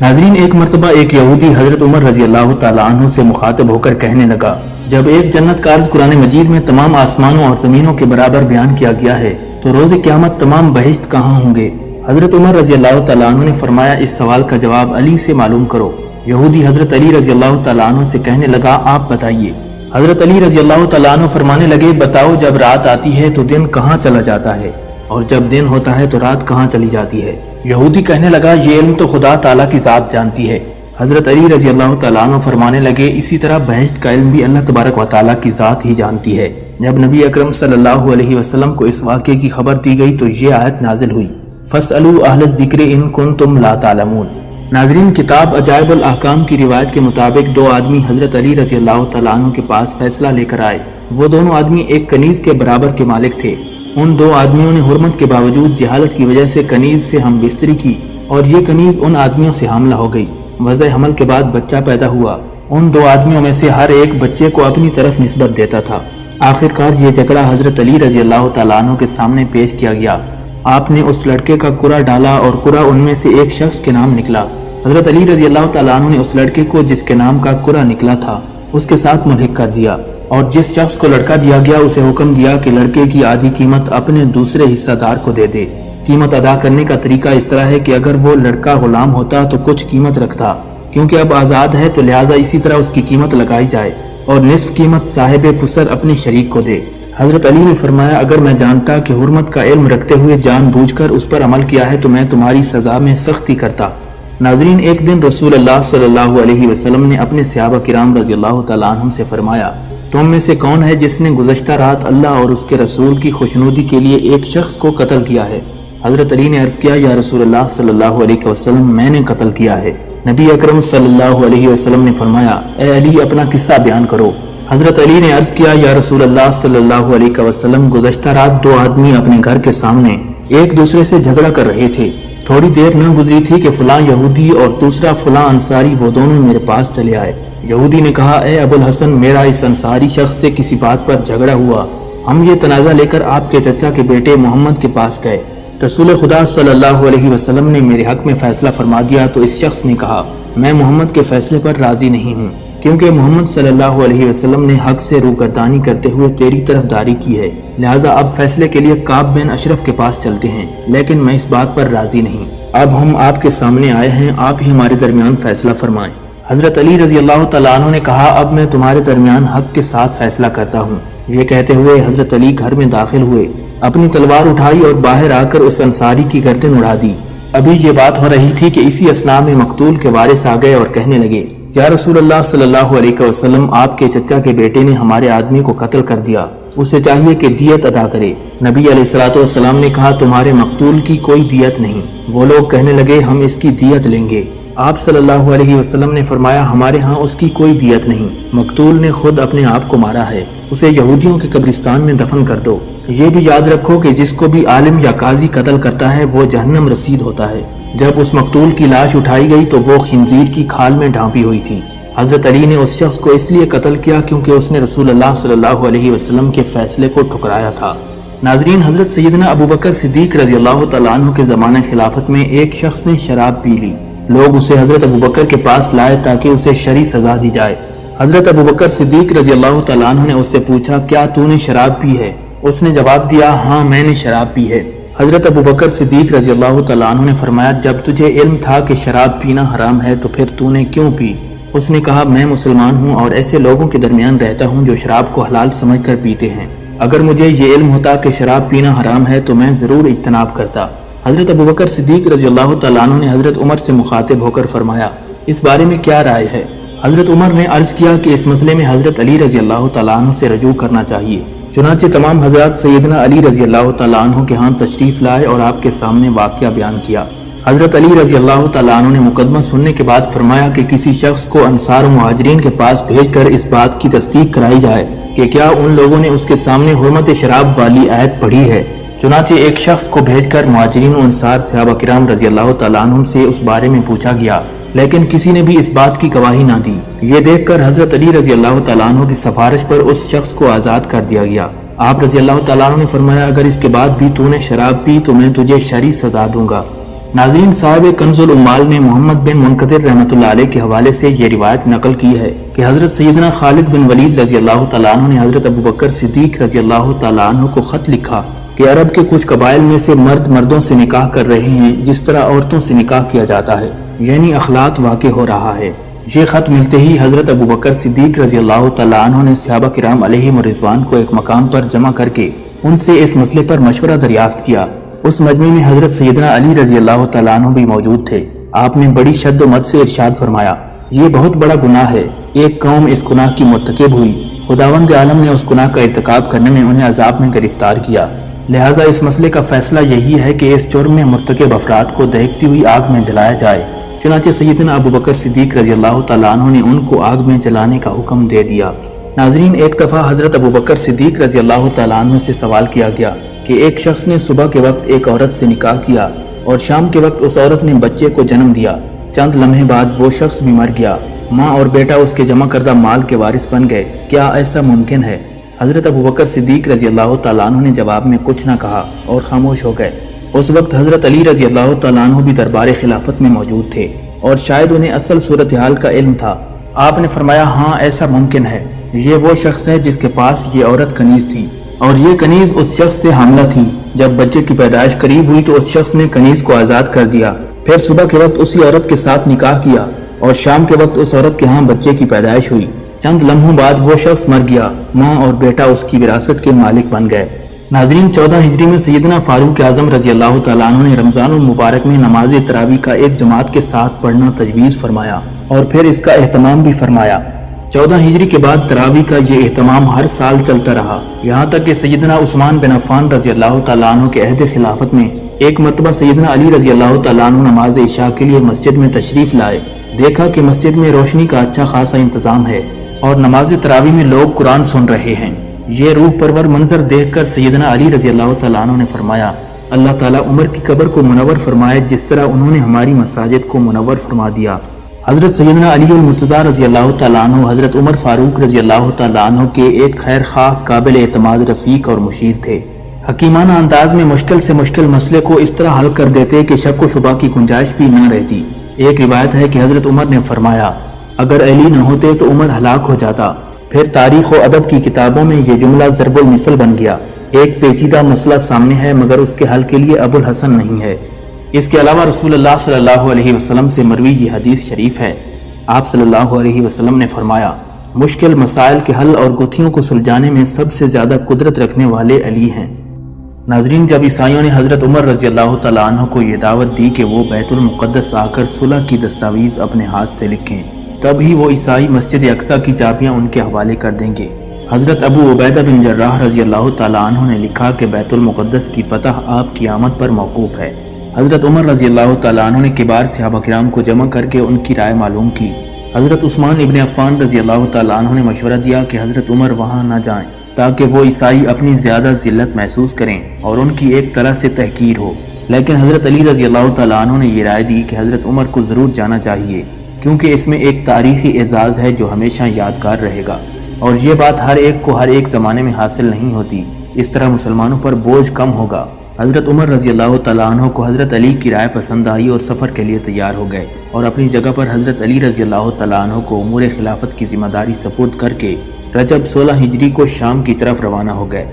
ناظرین، ایک مرتبہ ایک یہودی حضرت عمر رضی اللہ تعالیٰ عنہ سے مخاطب ہو کر کہنے لگا، جب ایک جنت کا عرض قرآن مجید میں تمام آسمانوں اور زمینوں کے برابر بیان کیا گیا ہے تو روز قیامت تمام بہشت کہاں ہوں گے؟ حضرت عمر رضی اللہ تعالیٰ عنہ نے فرمایا، اس سوال کا جواب علی سے معلوم کرو۔ یہودی حضرت علی رضی اللہ تعالیٰ عنہ سے کہنے لگا، آپ بتائیے۔ حضرت علی رضی اللہ تعالیٰ عنہ فرمانے لگے، بتاؤ، جب رات آتی ہے تو دن کہاں چلا جاتا ہے اور جب دن ہوتا ہے تو رات کہاں چلی جاتی ہے؟ یہودی کہنے لگا، یہ علم تو خدا تعالیٰ کی ذات جانتی ہے۔ حضرت علی رضی اللہ تعالیٰ عنہ فرمانے لگے، اسی طرح بہشت کا علم بھی اللہ تبارک و تعالیٰ کی ذات ہی جانتی ہے۔ جب نبی اکرم صلی اللہ علیہ وسلم کو اس واقعے کی خبر دی گئی تو یہ آیت نازل ہوئی، فَاسْأَلُوا أَهْلَ الذِّكْرِ إِن كُنتُمْ لَا تَعْلَمُونَ۔ ناظرین، کتاب عجائب الاحکام کی روایت کے مطابق دو آدمی حضرت علی رضی اللہ تعالیٰ عنہ کے پاس فیصلہ لے کر آئے۔ وہ دونوں آدمی ایک کنیز کے برابر کے مالک تھے۔ ان دو آدمیوں نے حرمت کے باوجود جہالت کی وجہ سے کنیز سے ہم بستری کی اور یہ کنیز ان آدمیوں سے حاملہ ہو گئی۔ وضع حمل کے بعد بچہ پیدا ہوا۔ ان دو آدمیوں میں سے ہر ایک بچے کو اپنی طرف نسبت دیتا تھا۔ آخرکار یہ جھگڑا حضرت علی رضی اللہ تعالیٰ عنہ کے سامنے پیش کیا گیا۔ آپ نے اس لڑکے کا کرہ ڈالا اور کرہ ان میں سے ایک شخص کے نام نکلا۔ حضرت علی رضی اللہ تعالیٰ عنہ نے اس لڑکے کو جس کے نام کا کرہ نکلا تھا اس کے ساتھ ملحق کر دیا اور جس شخص کو لڑکا دیا گیا اسے حکم دیا کہ لڑکے کی آدھی قیمت اپنے دوسرے حصہ دار کو دے دے۔ قیمت ادا کرنے کا طریقہ اس طرح ہے کہ اگر وہ لڑکا غلام ہوتا تو کچھ قیمت رکھتا، کیونکہ اب آزاد ہے تو لہٰذا اسی طرح اس کی قیمت لگائی جائے، اور نصف قیمت صاحب پسر اپنے شریک کو دے۔ حضرت علی نے فرمایا اگر میں جانتا کہ حرمت کا علم رکھتے ہوئے جان بوجھ کر اس پر عمل کیا ہے تو میں تمہاری سزا میں سختی کرتا۔ ناظرین، ایک دن رسول اللہ صلی اللہ علیہ وسلم نے اپنے صحابہ کرام رضی اللہ تعالیٰ عنہم سے فرمایا تم میں سے کون ہے جس نے گزشتہ رات اللہ اور اس کے رسول کی خوشنودی کے لیے ایک شخص کو قتل کیا ہے؟ حضرت علی نے عرض کیا یا رسول اللہ صلی اللہ علیہ وسلم میں نے قتل کیا ہے۔ نبی اکرم صلی اللہ علیہ وسلم نے فرمایا اے علی اپنا قصہ بیان کرو۔ حضرت علی نے عرض کیا یا رسول اللہ صلی اللہ علیہ وسلم گزشتہ رات دو آدمی اپنے گھر کے سامنے ایک دوسرے سے جھگڑا کر رہے تھے۔ تھوڑی دیر نہ گزری تھی کہ فلاں یہودی اور دوسرا فلاں انصاری وہ دونوں میرے پاس چلے آئے۔ یہودی نے کہا اے ابو الحسن میرا اس انصاری شخص سے کسی بات پر جھگڑا ہوا، ہم یہ تنازع لے کر آپ کے چچا کے بیٹے محمد کے پاس گئے۔ رسول خدا صلی اللہ علیہ وسلم نے میرے حق میں فیصلہ فرما دیا تو اس شخص نے کہا میں محمد کے فیصلے پر راضی نہیں ہوں، کیونکہ محمد صلی اللہ علیہ وسلم نے حق سے روگردانی کرتے ہوئے تیری طرف داری کی ہے، لہٰذا اب فیصلے کے لیے کعب بن اشرف کے پاس چلتے ہیں، لیکن میں اس بات پر راضی نہیں۔ اب ہم آپ کے سامنے آئے ہیں، آپ ہی ہمارے درمیان فیصلہ فرمائیں۔ حضرت علی رضی اللہ تعالیٰ عنہ نے کہا اب میں تمہارے درمیان حق کے ساتھ فیصلہ کرتا ہوں۔ یہ کہتے ہوئے حضرت علی گھر میں داخل ہوئے، اپنی تلوار اٹھائی اور باہر آ کر اس انصاری کی گردن اڑا دی۔ ابھی یہ بات ہو رہی تھی کہ اسی اثناء میں مقتول کے وارث آ گئے اور کہنے لگے یا رسول اللہ صلی اللہ علیہ وسلم آپ کے چچا کے بیٹے نے ہمارے آدمی کو قتل کر دیا، اسے چاہیے کہ دیت ادا کرے۔ نبی علیہ الصلوۃ والسلام نے کہا تمہارے مقتول کی کوئی دیت نہیں۔ وہ لوگ کہنے لگے ہم اس کی دیت لیں گے۔ آپ صلی اللہ علیہ وسلم نے فرمایا ہمارے ہاں اس کی کوئی دیت نہیں، مقتول نے خود اپنے آپ کو مارا ہے، اسے یہودیوں کے قبرستان میں دفن کر دو۔ یہ بھی یاد رکھو کہ جس کو بھی عالم یا قاضی قتل کرتا ہے وہ جہنم رسید ہوتا ہے۔ جب اس مقتول کی لاش اٹھائی گئی تو وہ خنزیر کی کھال میں ڈھانپی ہوئی تھی۔ حضرت علی نے اس شخص کو اس لیے قتل کیا کیونکہ اس نے رسول اللہ صلی اللہ علیہ وسلم کے فیصلے کو ٹھکرایا تھا۔ ناظرین، حضرت سیدنا ابو بکر صدیق رضی اللہ تعالیٰ عنہ کے زمانہ خلافت میں ایک شخص نے شراب پی لی۔ لوگ اسے حضرت ابو بکر کے پاس لائے تاکہ اسے شرعی سزا دی جائے۔ حضرت ابو بکر صدیق رضی اللہ تعالیٰ عنہ نے اس سے پوچھا کیا تو نے شراب پی ہے؟ اس نے جواب دیا ہاں میں نے شراب پی ہے۔ حضرت ابو بکر صدیق رضی اللہ تعالیٰ عنہ نے فرمایا جب تجھے علم تھا کہ شراب پینا حرام ہے تو پھر تو نے کیوں پی؟ اس نے کہا میں مسلمان ہوں اور ایسے لوگوں کے درمیان رہتا ہوں جو شراب کو حلال سمجھ کر پیتے ہیں، اگر مجھے یہ علم ہوتا کہ شراب پینا حرام ہے تو میں ضرور اجتناب کرتا۔ حضرت ابو بکر صدیق رضی اللہ تعالیٰ عنہ نے حضرت عمر سے مخاطب ہو کر فرمایا اس بارے میں کیا رائے ہے؟ حضرت عمر نے عرض کیا کہ اس مسئلے میں حضرت علی رضی اللہ تعالیٰ عنہ سے رجوع کرنا چاہیے۔ چنانچہ تمام حضرات سیدنا علی رضی اللہ تعالیٰ عنہ کے ہاں تشریف لائے اور آپ کے سامنے واقعہ بیان کیا۔ حضرت علی رضی اللہ تعالیٰ عنہ نے مقدمہ سننے کے بعد فرمایا کہ کسی شخص کو انصار و مہاجرین کے پاس بھیج کر اس بات کی تصدیق کرائی جائے کہ کیا ان لوگوں نے اس کے سامنے حرمت شراب والی آیت پڑھی ہے۔ چنانچہ ایک شخص کو بھیج کر مہاجرین و انصار صحابہ کرام رضی اللہ تعالیٰ عنہ سے اس بارے میں پوچھا گیا، لیکن کسی نے بھی اس بات کی گواہی نہ دی۔ یہ دیکھ کر حضرت علی رضی اللہ تعالیٰ عنہ کی سفارش پر اس شخص کو آزاد کر دیا گیا۔ آپ رضی اللہ تعالیٰ عنہ نے فرمایا اگر اس کے بعد بھی تو نے شراب پی تو میں تجھے شرعی سزا دوں گا۔ ناظرین، صاحب کنز العمال نے محمد بن منقدر رحمۃ اللہ علیہ کے حوالے سے یہ روایت نقل کی ہے کہ حضرت سیدنا خالد بن ولید رضی اللہ تعالیٰ عنہ نے حضرت ابو بکر صدیق رضی اللہ تعالیٰ عنہ کو خط لکھا کہ عرب کے کچھ قبائل میں سے مرد مردوں سے نکاح کر رہے ہیں جس طرح عورتوں سے نکاح کیا جاتا ہے، یعنی اخلاط واقع ہو رہا ہے۔ یہ خط ملتے ہی حضرت ابو بکر صدیق رضی اللہ تعالیٰ عنہ نے صحابہ کرام علیہم رضوان کو ایک مقام پر جمع کر کے ان سے اس مسئلے پر مشورہ دریافت کیا۔ اس مجمع میں حضرت سیدنا علی رضی اللہ تعالیٰ عنہ بھی موجود تھے۔ آپ نے بڑی شد و مد سے ارشاد فرمایا یہ بہت بڑا گناہ ہے، ایک قوم اس گناہ کی مرتکب ہوئی، خداوند عالم نے اس گناہ کا ارتکاب کرنے میں انہیں عذاب میں گرفتار کیا، لہٰذا اس مسئلے کا فیصلہ یہی ہے کہ اس جرم میں مرتکب افراد کو دہکتی ہوئی آگ میں جلایا جائے۔ چنانچہ سیدنا ابو بکر صدیق رضی اللہ تعالیٰ عنہ نے ان کو آگ میں جلانے کا حکم دے دیا۔ ناظرین، ایک دفعہ حضرت ابو بکر صدیق رضی اللہ تعالیٰ عنہ سے سوال کیا گیا کہ ایک شخص نے صبح کے وقت ایک عورت سے نکاح کیا اور شام کے وقت اس عورت نے بچے کو جنم دیا، چند لمحے بعد وہ شخص بھی مر گیا، ماں اور بیٹا اس کے جمع کردہ مال کے وارث بن گئے، کیا ایسا ممکن ہے؟ حضرت ابو بکر صدیق رضی اللہ تعالیٰ عنہ نے جواب میں کچھ نہ کہا اور خاموش ہو گئے۔ اس وقت حضرت علی رضی اللہ تعالیٰ عنہ بھی دربار خلافت میں موجود تھے اور شاید انہیں اصل صورتحال کا علم تھا۔ آپ نے فرمایا ہاں ایسا ممکن ہے۔ یہ وہ شخص ہے جس کے پاس یہ عورت کنیز تھی، اور یہ کنیز اس شخص سے حاملہ تھی۔ جب بچے کی پیدائش قریب ہوئی تو اس شخص نے کنیز کو آزاد کر دیا، پھر صبح کے وقت اسی عورت کے ساتھ نکاح کیا اور شام کے وقت اس عورت کے ہاں بچے کی پیدائش ہوئی۔ چند لمحوں بعد وہ شخص مر گیا، ماں اور بیٹا اس کی وراثت کے مالک بن گئے۔ ناظرین، 14 ہجری میں سیدنا فاروق اعظم رضی اللہ تعالیٰ عنہ نے رمضان المبارک میں نماز تراویح کا ایک جماعت کے ساتھ پڑھنا تجویز فرمایا اور پھر اس کا اہتمام بھی فرمایا۔ 14 ہجری کے بعد تراویح کا یہ اہتمام ہر سال چلتا رہا، یہاں تک کہ سیدنا عثمان بن عفان رضی اللہ تعالیٰ عنہ کے عہد خلافت میں ایک مرتبہ سیدنا علی رضی اللہ تعالیٰ عنہ نماز عشاء کے لیے مسجد میں تشریف لائے۔ دیکھا کہ مسجد میں روشنی کا اچھا خاصا انتظام ہے اور نماز تراویح میں لوگ قرآن سن رہے ہیں۔ یہ روح پرور منظر دیکھ کر سیدنا علی رضی اللہ تعالیٰ عنہ نے فرمایا، اللہ تعالیٰ عمر کی قبر کو منور فرمائے جس طرح انہوں نے ہماری مساجد کو منور فرما دیا۔ حضرت سیدنا علی المرتضیٰ رضی اللہ تعالیٰ عنہ حضرت عمر فاروق رضی اللہ تعالیٰ عنہ کے ایک خیر خواہ، قابل اعتماد رفیق اور مشیر تھے۔ حکیمانہ انداز میں مشکل سے مشکل مسئلے کو اس طرح حل کر دیتے کہ شک و شبہ کی گنجائش بھی نہ رہتی۔ ایک روایت ہے کہ حضرت عمر نے فرمایا، اگر علی نہ ہوتے تو عمر ہلاک ہو جاتا۔ پھر تاریخ و ادب کی کتابوں میں یہ جملہ ضرب المثل بن گیا، ایک پیچیدہ مسئلہ سامنے ہے مگر اس کے حل کے لیے ابو الحسن نہیں ہے۔ اس کے علاوہ رسول اللہ صلی اللہ علیہ وسلم سے مروی یہ حدیث شریف ہے، آپ صلی اللہ علیہ وسلم نے فرمایا، مشکل مسائل کے حل اور گتھیوں کو سلجھانے میں سب سے زیادہ قدرت رکھنے والے علی ہیں۔ ناظرین، جب عیسائیوں نے حضرت عمر رضی اللہ تعالیٰ عنہ کو یہ دعوت دی کہ وہ بیت المقدس آ کر صلح کی دستاویز اپنے ہاتھ سے لکھیں، تب ہی وہ عیسائی مسجد اقصیٰ کی چابیاں ان کے حوالے کر دیں گے۔ حضرت ابو عبیدہ بن جراح رضی اللہ تعالیٰ عنہ نے لکھا کہ بیت المقدس کی فتح آپ کی آمد پر موقوف ہے۔ حضرت عمر رضی اللہ تعالیٰ عنہ نے کبار صحابہ کرام کو جمع کر کے ان کی رائے معلوم کی۔ حضرت عثمان ابن عفان رضی اللہ تعالیٰ عنہ نے مشورہ دیا کہ حضرت عمر وہاں نہ جائیں تاکہ وہ عیسائی اپنی زیادہ ذلت محسوس کریں اور ان کی ایک طرح سے تحقیر ہو، لیکن حضرت علی رضی اللہ تعالیٰ عنہ نے یہ رائے دی کہ حضرت عمر کو ضرور جانا چاہیے، کیونکہ اس میں ایک تاریخی اعزاز ہے جو ہمیشہ یادگار رہے گا، اور یہ بات ہر ایک کو ہر ایک زمانے میں حاصل نہیں ہوتی، اس طرح مسلمانوں پر بوجھ کم ہوگا۔ حضرت عمر رضی اللہ تعالیٰ عنہ کو حضرت علی کی رائے پسند آئی اور سفر کے لیے تیار ہو گئے، اور اپنی جگہ پر حضرت علی رضی اللہ تعالیٰ عنہ کو امور خلافت کی ذمہ داری سپرد کر کے رجب 16 ہجری کو شام کی طرف روانہ ہو گئے۔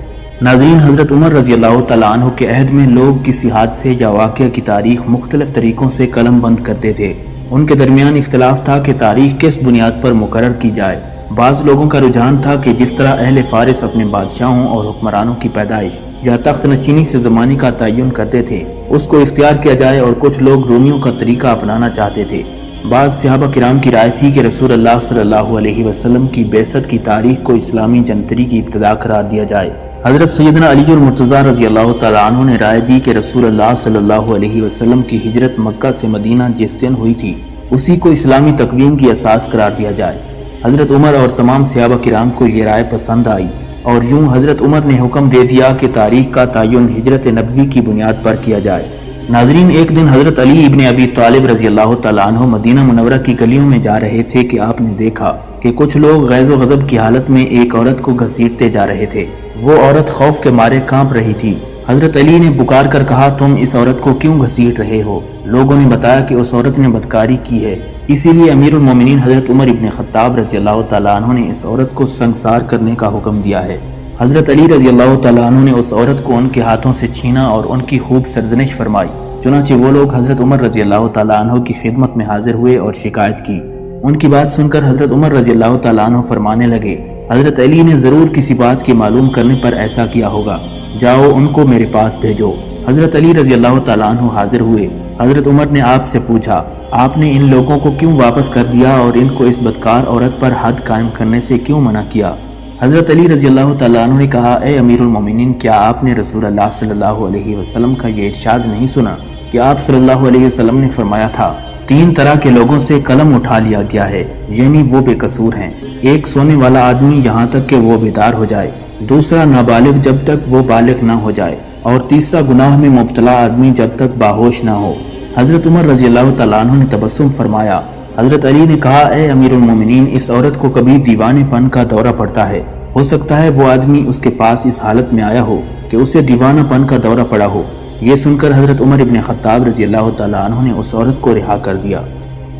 ناظرین، حضرت عمر رضی اللہ تعالیٰ عنہ کے عہد میں لوگ کسی حادثے یا واقعہ کی تاریخ مختلف طریقوں سے قلم بند کرتے تھے۔ ان کے درمیان اختلاف تھا کہ تاریخ کس بنیاد پر مقرر کی جائے۔ بعض لوگوں کا رجحان تھا کہ جس طرح اہل فارس اپنے بادشاہوں اور حکمرانوں کی پیدائش یا تخت نشینی سے زمانے کا تعین کرتے تھے، اس کو اختیار کیا جائے، اور کچھ لوگ رومیوں کا طریقہ اپنانا چاہتے تھے۔ بعض صحابہ کرام کی رائے تھی کہ رسول اللہ صلی اللہ علیہ وسلم کی بعثت کی تاریخ کو اسلامی جنتری کی ابتدا قرار دیا جائے۔ حضرت سیدنا علی المرتضیٰ رضی اللہ تعالیٰ عنہ نے رائے دی کہ رسول اللہ صلی اللہ علیہ وسلم کی ہجرت مکہ سے مدینہ جس دن ہوئی تھی اسی کو اسلامی تقویم کی اساس قرار دیا جائے۔ حضرت عمر اور تمام صحابہ کرام کو یہ رائے پسند آئی، اور یوں حضرت عمر نے حکم دے دیا کہ تاریخ کا تعین ہجرت نبوی کی بنیاد پر کیا جائے۔ ناظرین، ایک دن حضرت علی ابن ابی طالب رضی اللہ تعالیٰ عنہ مدینہ منورہ کی گلیوں میں جا رہے تھے کہ آپ نے دیکھا کہ کچھ لوگ غیظ و غضب کی حالت میں ایک عورت کو گھسیٹتے جا رہے تھے۔ وہ عورت خوف کے مارے کانپ رہی تھی۔ حضرت علی نے پکار کر کہا، تم اس عورت کو کیوں گھسیٹ رہے ہو؟ لوگوں نے بتایا کہ اس عورت نے بدکاری کی ہے، اسی لیے امیر المومنین حضرت عمر ابن خطاب رضی اللہ تعالیٰ عنہ نے اس عورت کو سنگسار کرنے کا حکم دیا ہے۔ حضرت علی رضی اللہ تعالیٰ عنہ نے اس عورت کو ان کے ہاتھوں سے چھینا اور ان کی خوب سرزنش فرمائی۔ چنانچہ وہ لوگ حضرت عمر رضی اللہ تعالیٰ عنہ کی خدمت میں حاضر ہوئے اور شکایت کی۔ ان کی بات سن کر حضرت عمر رضی اللہ تعالیٰ عنہ فرمانے لگے، حضرت علی نے ضرور کسی بات کی معلوم کرنے پر ایسا کیا ہوگا، جاؤ ان کو میرے پاس بھیجو۔ حضرت علی رضی اللہ تعالیٰ عنہ حاضر ہوئے۔ حضرت عمر نے آپ سے پوچھا، آپ نے ان لوگوں کو کیوں واپس کر دیا اور ان کو اس بدکار عورت پر حد قائم کرنے سے کیوں منع کیا؟ حضرت علی رضی اللہ تعالیٰ عنہ نے کہا، اے امیر المومنین، کیا آپ نے رسول اللہ صلی اللہ علیہ وسلم کا یہ ارشاد نہیں سنا کہ آپ صلی اللہ علیہ وسلم نے فرمایا تھا، 3 طرح کے لوگوں سے قلم اٹھا لیا گیا ہے، یعنی وہ بے قصور ہیں۔ ایک سونے والا آدمی یہاں تک کہ وہ بیدار ہو جائے، دوسرا نابالغ جب تک وہ بالغ نہ ہو جائے، اور تیسرا گناہ میں مبتلا آدمی جب تک باہوش نہ ہو۔ حضرت عمر رضی اللہ تعالیٰ عنہ نے تبسم فرمایا۔ حضرت علی نے کہا، اے امیر المومنین، اس عورت کو کبھی دیوانے پن کا دورہ پڑتا ہے، ہو سکتا ہے وہ آدمی اس کے پاس اس حالت میں آیا ہو کہ اسے دیوانہ پن کا دورہ پڑا ہو۔ یہ سن کر حضرت عمر ابن خطاب رضی اللہ تعالیٰ عنہ نے اس عورت کو رہا کر دیا۔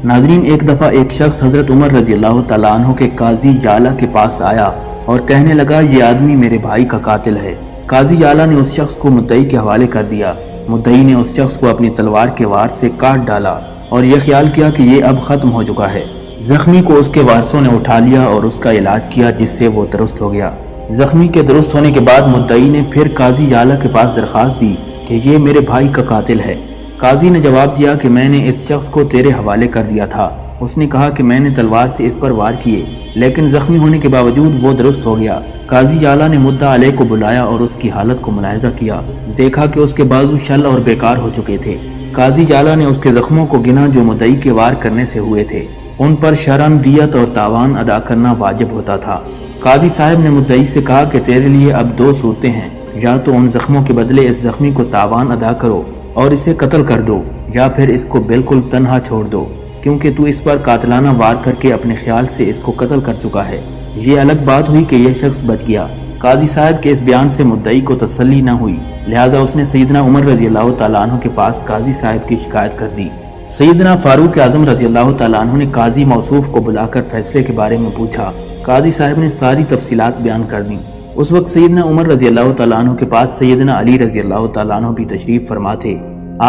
ناظرین، ایک دفعہ ایک شخص حضرت عمر رضی اللہ تعالیٰ عنہ کے قاضی یعلا کے پاس آیا اور کہنے لگا یہ آدمی میرے بھائی کا قاتل ہے۔ قاضی یعلا نے اس شخص کو مدعی کے حوالے کر دیا۔ مدعی نے اس شخص کو اپنی تلوار کے وار سے کاٹ ڈالا اور یہ خیال کیا کہ یہ اب ختم ہو چکا ہے۔ زخمی کو اس کے وارثوں نے اٹھا لیا اور اس کا علاج کیا، جس سے وہ درست ہو گیا۔ زخمی کے درست ہونے کے بعد مدعی نے پھر قاضی یعلا کے پاس درخواست دی کہ یہ میرے بھائی کا قاتل ہے۔ قاضی نے جواب دیا کہ میں نے اس شخص کو تیرے حوالے کر دیا تھا۔ اس نے کہا کہ میں نے تلوار سے اس پر وار کیے، لیکن زخمی ہونے کے باوجود وہ درست ہو گیا۔ قاضی یعلا نے مدعا علیہ کو بلایا اور اس کی حالت کو ملاحظہ کیا۔ دیکھا کہ اس کے بازو شل اور بیکار ہو چکے تھے۔ قاضی یعلا نے اس کے زخموں کو گنا جو مدعی کے وار کرنے سے ہوئے تھے۔ ان پر شرعاً دیت اور تاوان ادا کرنا واجب ہوتا تھا۔ قاضی صاحب نے مدعی سے کہا کہ تیرے لیے اب دو صورتیں ہیں، یا تو ان زخموں کے بدلے اس زخمی کو تاوان ادا کرو اور اسے قتل کر دو، یا پھر اس کو بالکل تنہا چھوڑ دو، کیونکہ تو اس پر قاتلانہ وار کر کے اپنے خیال سے اس کو قتل کر چکا ہے۔ یہ الگ بات ہوئی کہ یہ شخص بچ گیا۔ قاضی صاحب کے اس بیان سے مدعی کو تسلی نہ ہوئی، لہٰذا اس نے سیدنا عمر رضی اللہ تعالیٰ عنہ کے پاس قاضی صاحب کی شکایت کر دی۔ سیدنا فاروق اعظم رضی اللہ تعالیٰ عنہ نے قاضی موصوف کو بلا کر فیصلے کے بارے میں پوچھا۔ قاضی صاحب نے ساری تفصیلات بیان کر دیں۔ اس وقت سیدنا عمر رضی اللہ تعالیٰ عنہ کے پاس سیدنا علی رضی اللہ تعالیٰ عنہ بھی تشریف فرما تھے۔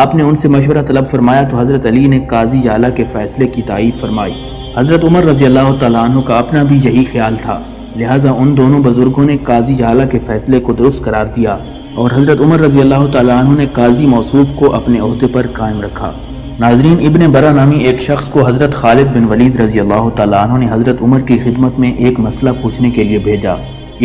آپ نے ان سے مشورہ طلب فرمایا تو حضرت علی نے قاضی یعلا کے فیصلے کی تائید فرمائی۔ حضرت عمر رضی اللہ تعالیٰ عنہ کا اپنا بھی یہی خیال تھا، لہٰذا ان دونوں بزرگوں نے قاضی یعلا کے فیصلے کو درست قرار دیا اور حضرت عمر رضی اللہ تعالیٰ عنہ نے قاضی موصوف کو اپنے عہدے پر قائم رکھا۔ ناظرین، ابن برہ نامی ایک شخص کو حضرت خالد بن ولید رضی اللہ تعالیٰ عنہ نے حضرت عمر کی خدمت میں ایک مسئلہ پوچھنے کے لیے بھیجا۔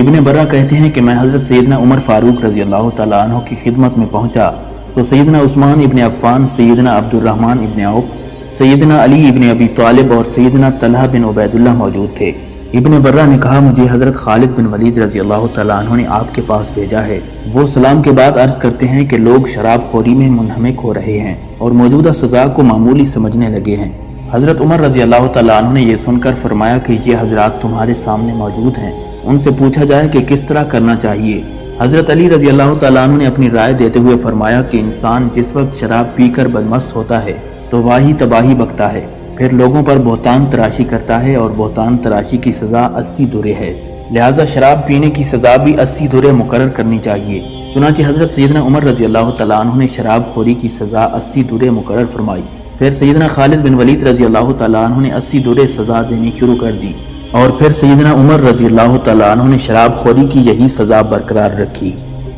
ابن برہ کہتے ہیں کہ میں حضرت سیدنا عمر فاروق رضی اللہ تعالیٰ عنہ کی خدمت میں پہنچا تو سیدنا عثمان ابن عفان، سیدنا عبد الرحمن ابن عوف، سیدنا علی ابن ابی طالب اور سیدنا طلحہ بن عبید اللہ موجود تھے۔ ابن برہ نے کہا مجھے حضرت خالد بن ولید رضی اللہ تعالیٰ عنہ نے آپ کے پاس بھیجا ہے۔ وہ سلام کے بعد عرض کرتے ہیں کہ لوگ شراب خوری میں منہمک ہو رہے ہیں اور موجودہ سزا کو معمولی سمجھنے لگے ہیں۔ حضرت عمر رضی اللہ تعالیٰ عنہ نے یہ سن کر فرمایا کہ یہ حضرات تمہارے سامنے موجود ہیں، ان سے پوچھا جائے کہ کس طرح کرنا چاہیے۔ حضرت علی رضی اللہ تعالیٰ عنہ نے اپنی رائے دیتے ہوئے فرمایا کہ انسان جس وقت شراب پی کر بدمست ہوتا ہے تو واہی تباہی بکتا ہے، پھر لوگوں پر بہتان تراشی کرتا ہے اور بہتان تراشی کی سزا 80 درے ہے، لہٰذا شراب پینے کی سزا بھی 80 درے مقرر کرنی چاہیے۔ چنانچہ حضرت سیدنا عمر رضی اللہ تعالیٰ عنہ نے شراب خوری کی سزا 80 درے مقرر فرمائی۔ پھر سیدنا خالد بن ولید رضی اللہ تعالیٰ عنہ نے 80 درے سزا دینی شروع کر دی اور پھر سیدنا عمر رضی اللہ تعالیٰ عنہ نے شراب خوری کی یہی سزا برقرار رکھی۔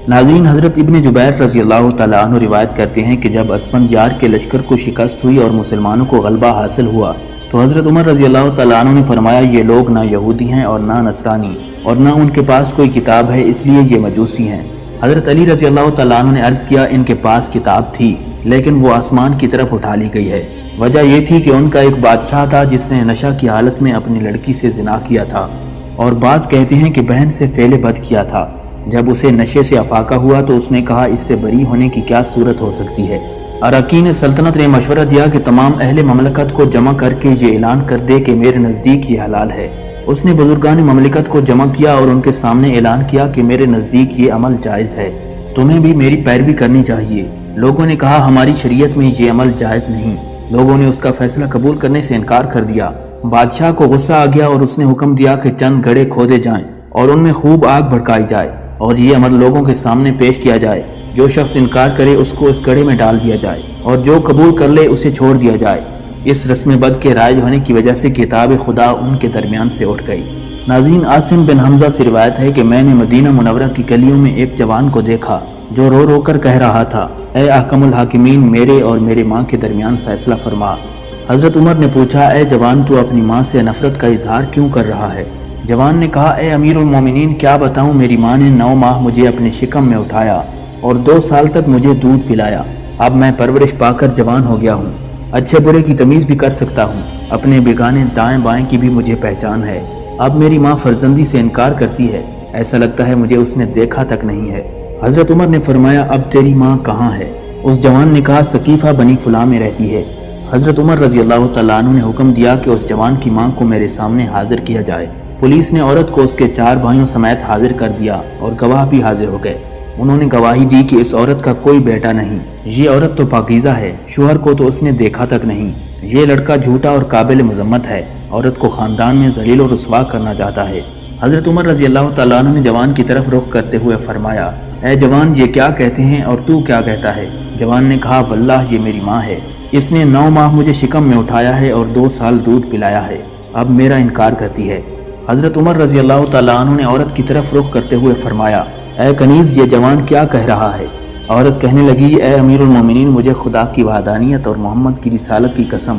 ناظرین، حضرت ابن جبیر رضی اللہ تعالیٰ عنہ روایت کرتے ہیں کہ جب اسفندیار کے لشکر کو شکست ہوئی اور مسلمانوں کو غلبہ حاصل ہوا تو حضرت عمر رضی اللہ تعالیٰ عنہ نے فرمایا یہ لوگ نہ یہودی ہیں اور نہ نصرانی اور نہ ان کے پاس کوئی کتاب ہے، اس لیے یہ مجوسی ہیں۔ حضرت علی رضی اللہ تعالیٰ عنہ نے عرض کیا ان کے پاس کتاب تھی لیکن وہ آسمان کی طرف اٹھا لی گئی ہے۔ وجہ یہ تھی کہ ان کا ایک بادشاہ تھا جس نے نشہ کی حالت میں اپنی لڑکی سے زنا کیا تھا، اور بعض کہتے ہیں کہ بہن سے فعل بد کیا تھا۔ جب اسے نشے سے افاقہ ہوا تو اس نے کہا اس سے بری ہونے کی کیا صورت ہو سکتی ہے۔ اراکین سلطنت نے مشورہ دیا کہ تمام اہل مملکت کو جمع کر کے یہ اعلان کر دے کہ میرے نزدیک یہ حلال ہے۔ اس نے بزرگان مملکت کو جمع کیا اور ان کے سامنے اعلان کیا کہ میرے نزدیک یہ عمل جائز ہے، تمہیں بھی میری پیروی کرنی چاہیے۔ لوگوں نے کہا ہماری شریعت میں یہ عمل جائز نہیں۔ لوگوں نے اس کا فیصلہ قبول کرنے سے انکار کر دیا۔ بادشاہ کو غصہ آ گیا اور اس نے حکم دیا کہ چند گڑھے کھودے جائیں اور ان میں خوب آگ بھڑکائی جائے اور یہ عمل لوگوں کے سامنے پیش کیا جائے۔ جو شخص انکار کرے اس کو اس گڑھے میں ڈال دیا جائے اور جو قبول کر لے اسے چھوڑ دیا جائے۔ اس رسم بد کے رائج ہونے کی وجہ سے کتاب خدا ان کے درمیان سے اٹھ گئی۔ ناظرین، عاصم بن حمزہ سے روایت ہے کہ میں نے مدینہ منورہ کی گلیوں میں ایک جوان کو دیکھا جو رو رو کر کہہ رہا تھا اے احکم الحاکمین، میرے اور میرے ماں کے درمیان فیصلہ فرما۔ حضرت عمر نے پوچھا اے جوان تو اپنی ماں سے نفرت کا اظہار کیوں کر رہا ہے؟ جوان نے کہا اے امیر المومنین، کیا بتاؤں، میری ماں نے 9 ماہ مجھے اپنے شکم میں اٹھایا اور 2 سال تک مجھے دودھ پلایا۔ اب میں پرورش پا کر جوان ہو گیا ہوں، اچھے برے کی تمیز بھی کر سکتا ہوں، اپنے بیگانے دائیں بائیں کی بھی مجھے پہچان ہے۔ اب میری ماں فرزندی سے انکار کرتی ہے، ایسا لگتا ہے مجھے اس نے دیکھا تک نہیں ہے۔ حضرت عمر نے فرمایا اب تیری ماں کہاں ہے؟ اس جوان نے کہا سقیفہ بنی فلاں میں رہتی ہے۔ حضرت عمر رضی اللہ تعالیٰ عنہ نے حکم دیا کہ اس جوان کی ماں کو میرے سامنے حاضر کیا جائے۔ پولیس نے عورت کو اس کے 4 بھائیوں سمیت حاضر کر دیا اور گواہ بھی حاضر ہو گئے۔ انہوں نے گواہی دی کہ اس عورت کا کوئی بیٹا نہیں، یہ عورت تو پاکیزہ ہے، شوہر کو تو اس نے دیکھا تک نہیں، یہ لڑکا جھوٹا اور قابل مذمت ہے، عورت کو خاندان میں ذلیل و رسوا کرنا چاہتا ہے۔ حضرت عمر رضی اللہ تعالیٰ عنہ نے جوان کی طرف رخ کرتے ہوئے فرمایا، اے جوان، یہ کیا کہتے ہیں اور تو کیا کہتا ہے؟ جوان نے کہا، واللہ یہ میری ماں ہے، اس نے 9 ماہ مجھے شکم میں اٹھایا ہے اور 2 سال دودھ پلایا ہے، اب میرا انکار کرتی ہے۔ حضرت عمر رضی اللہ تعالیٰ عنہ نے عورت کی طرف رخ کرتے ہوئے فرمایا، اے کنیز، یہ جوان کیا کہہ رہا ہے؟ عورت کہنے لگی، اے امیر المومنین، مجھے خدا کی وحدانیت اور محمد کی رسالت کی قسم،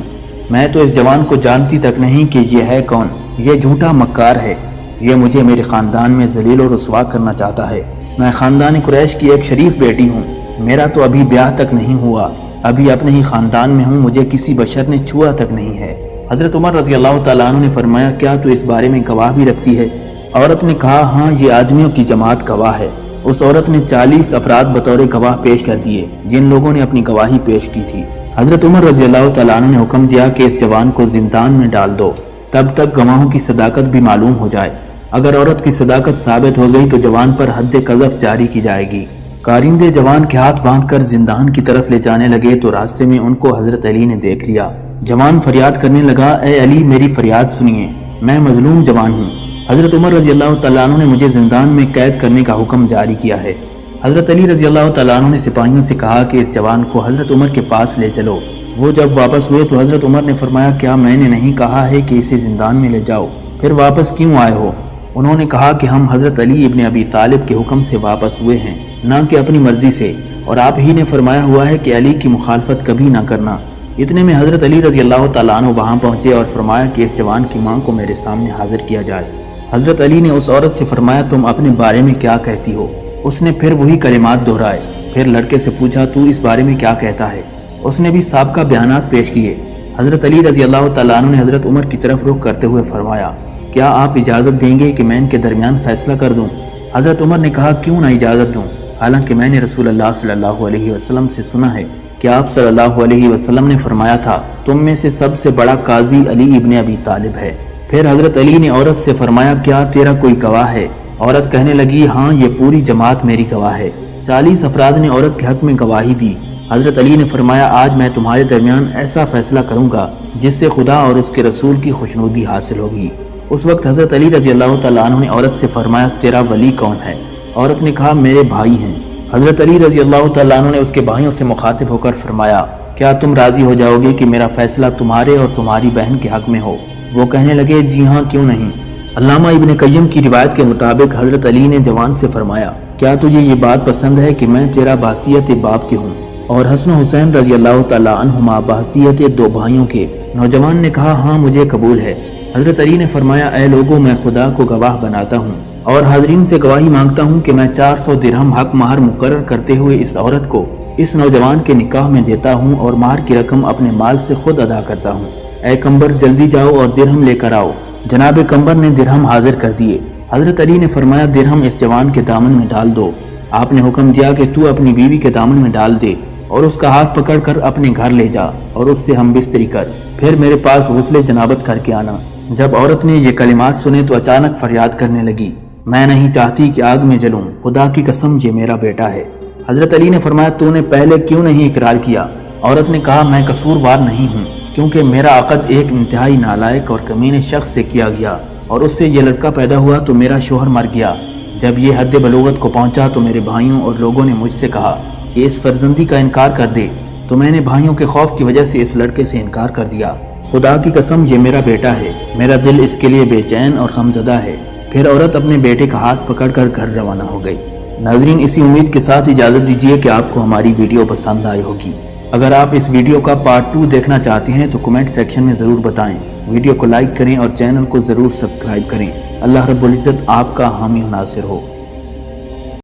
میں تو اس جوان کو جانتی تک نہیں کہ یہ ہے کون، یہ جھوٹا مکار ہے، یہ مجھے میرے خاندان میں ذلیل و رسوا کرنا چاہتا ہے، میں خاندان قریش کی ایک شریف بیٹی ہوں، میرا تو ابھی بیاہ تک نہیں ہوا، ابھی اپنے ہی خاندان میں ہوں، مجھے کسی بشر نے چھوا تک نہیں ہے۔ حضرت عمر رضی اللہ تعالیٰ عنہ نے فرمایا، کیا تو اس بارے میں گواہ بھی رکھتی ہے؟ عورت نے کہا، ہاں، یہ آدمیوں کی جماعت گواہ ہے۔ اس عورت نے 40 افراد بطور گواہ پیش کر دیے جن لوگوں نے اپنی گواہی پیش کی تھی۔ حضرت عمر رضی اللہ تعالیٰ عنہ نے حکم دیا کہ اس جوان کو زندان میں ڈال دو، تب تک گواہوں کی صداقت بھی معلوم ہو جائے، اگر عورت کی صداقت ثابت ہو گئی تو جوان پر حد قذف جاری کی جائے گی۔ کارندے جوان کے ہاتھ باندھ کر زندان کی طرف لے جانے لگے تو راستے میں ان کو حضرت علی نے دیکھ لیا۔ جوان فریاد کرنے لگا، اے علی، میری فریاد سنیے، میں مظلوم جوان ہوں، حضرت عمر رضی اللہ تعالیٰ عنہ نے مجھے زندان میں قید کرنے کا حکم جاری کیا ہے۔ حضرت علی رضی اللہ تعالیٰ عنہ نے سپاہیوں سے کہا کہ اس جوان کو حضرت عمر کے پاس لے چلو۔ وہ جب واپس ہوئے تو حضرت عمر نے فرمایا، کیا میں نے نہیں کہا ہے کہ اسے زندان میں لے جاؤ؟ پھر واپس کیوں آئے ہو؟ انہوں نے کہا کہ ہم حضرت علی ابن ابی طالب کے حکم سے واپس ہوئے ہیں، نہ کہ اپنی مرضی سے، اور آپ ہی نے فرمایا ہوا ہے کہ علی کی مخالفت کبھی نہ کرنا۔ اتنے میں حضرت علی رضی اللہ تعالیٰ عنہ وہاں پہنچے اور فرمایا کہ اس جوان کی ماں کو میرے سامنے حاضر کیا جائے۔ حضرت علی نے اس عورت سے فرمایا، تم اپنے بارے میں کیا کہتی ہو؟ اس نے پھر وہی کلمات دہرائے۔ پھر لڑکے سے پوچھا، تو اس بارے میں کیا کہتا ہے؟ اس نے بھی سابقہ بیانات پیش کیے۔ حضرت علی رضی اللہ تعالیٰ عنہ نے حضرت عمر کی طرف رخ کرتے ہوئے فرمایا، کیا آپ اجازت دیں گے کہ میں ان کے درمیان فیصلہ کر دوں؟ حضرت عمر نے کہا، کیوں نہ اجازت دوں، حالانکہ میں نے رسول اللہ صلی اللہ علیہ وسلم سے سنا ہے کہ آپ صلی اللہ علیہ وسلم نے فرمایا تھا، تم میں سے سب سے بڑا قاضی علی ابن ابی طالب ہے۔ پھر حضرت علی نے عورت سے فرمایا، کیا تیرا کوئی گواہ ہے؟ عورت کہنے لگی، ہاں، یہ پوری جماعت میری گواہ ہے۔ 40 افراد نے عورت کے حق میں گواہی دی۔ حضرت علی نے فرمایا، آج میں تمہارے درمیان ایسا فیصلہ کروں گا جس سے خدا اور اس کے رسول کی خوشنودی حاصل ہوگی۔ اس وقت حضرت علی رضی اللہ تعالیٰ عنہ نے عورت سے فرمایا، تیرا ولی کون ہے؟ عورت نے کہا، میرے بھائی ہیں۔ حضرت علی رضی اللہ تعالیٰ عنہ نے اس کے بھائیوں سے مخاطب ہو کر فرمایا، کیا تم راضی ہو جاؤ گے کہ میرا فیصلہ تمہارے اور تمہاری بہن کے حق میں ہو؟ وہ کہنے لگے، جی ہاں، کیوں نہیں۔ علامہ ابن قیم کی روایت کے مطابق حضرت علی نے جوان سے فرمایا، کیا تجھے یہ بات پسند ہے کہ میں تیرا بحیثیت باپ کے ہوں اور حسن و حسین رضی اللہ تعالیٰ عنہما بحیثیت 2 بھائیوں کے؟ نوجوان نے کہا، ہاں، مجھے قبول ہے۔ حضرت علی نے فرمایا، اے لوگوں، میں خدا کو گواہ بناتا ہوں اور حاضرین سے گواہی مانگتا ہوں کہ میں 400 درہم حق مہر مقرر کرتے ہوئے اس عورت کو اس نوجوان کے نکاح میں دیتا ہوں اور مہر کی رقم اپنے مال سے خود ادا کرتا ہوں۔ اے کمبر، جلدی جاؤ اور درہم لے کر آؤ۔ جناب کمبر نے درہم حاضر کر دیے۔ حضرت علی نے فرمایا، درہم اس جوان کے دامن میں ڈال دو۔ آپ نے حکم دیا کہ تو اپنی بیوی کے دامن میں ڈال دے اور اس کا ہاتھ پکڑ کر اپنے گھر لے جا اور اس سے ہم بستری کر، پھر میرے پاس غسل جنابت کر کے آنا۔ جب عورت نے یہ کلمات سنے تو اچانک فریاد کرنے لگی، میں نہیں چاہتی کہ آگ میں جلوں، خدا کی قسم یہ میرا بیٹا ہے۔ حضرت علی نے فرمایا، تو نے پہلے کیوں نہیں اقرار کیا؟ عورت نے کہا، میں قصوروار نہیں ہوں، کیونکہ میرا عقد ایک انتہائی نالائق اور کمینے شخص سے کیا گیا اور اس سے یہ لڑکا پیدا ہوا تو میرا شوہر مر گیا۔ جب یہ حد بلوغت کو پہنچا تو میرے بھائیوں اور لوگوں نے مجھ سے کہا کہ اس فرزندی کا انکار کر دے، تو میں نے بھائیوں کے خوف کی وجہ سے اس لڑکے سے انکار کر دیا۔ خدا کی قسم یہ میرا بیٹا ہے، میرا دل اس کے لیے بے چین اور غمزدہ ہے۔ پھر عورت اپنے بیٹے کا ہاتھ پکڑ کر گھر روانہ ہو گئی۔ ناظرین، اسی امید کے ساتھ اجازت دیجیے کہ آپ کو ہماری ویڈیو پسند آئی ہوگی۔ اگر آپ اس ویڈیو کا پارٹ 2 دیکھنا چاہتے ہیں تو کمنٹ سیکشن میں ضرور بتائیں، ویڈیو کو لائک کریں اور چینل کو ضرور سبسکرائب کریں۔ اللہ رب العزت آپ کا حامی و ناصر ہو۔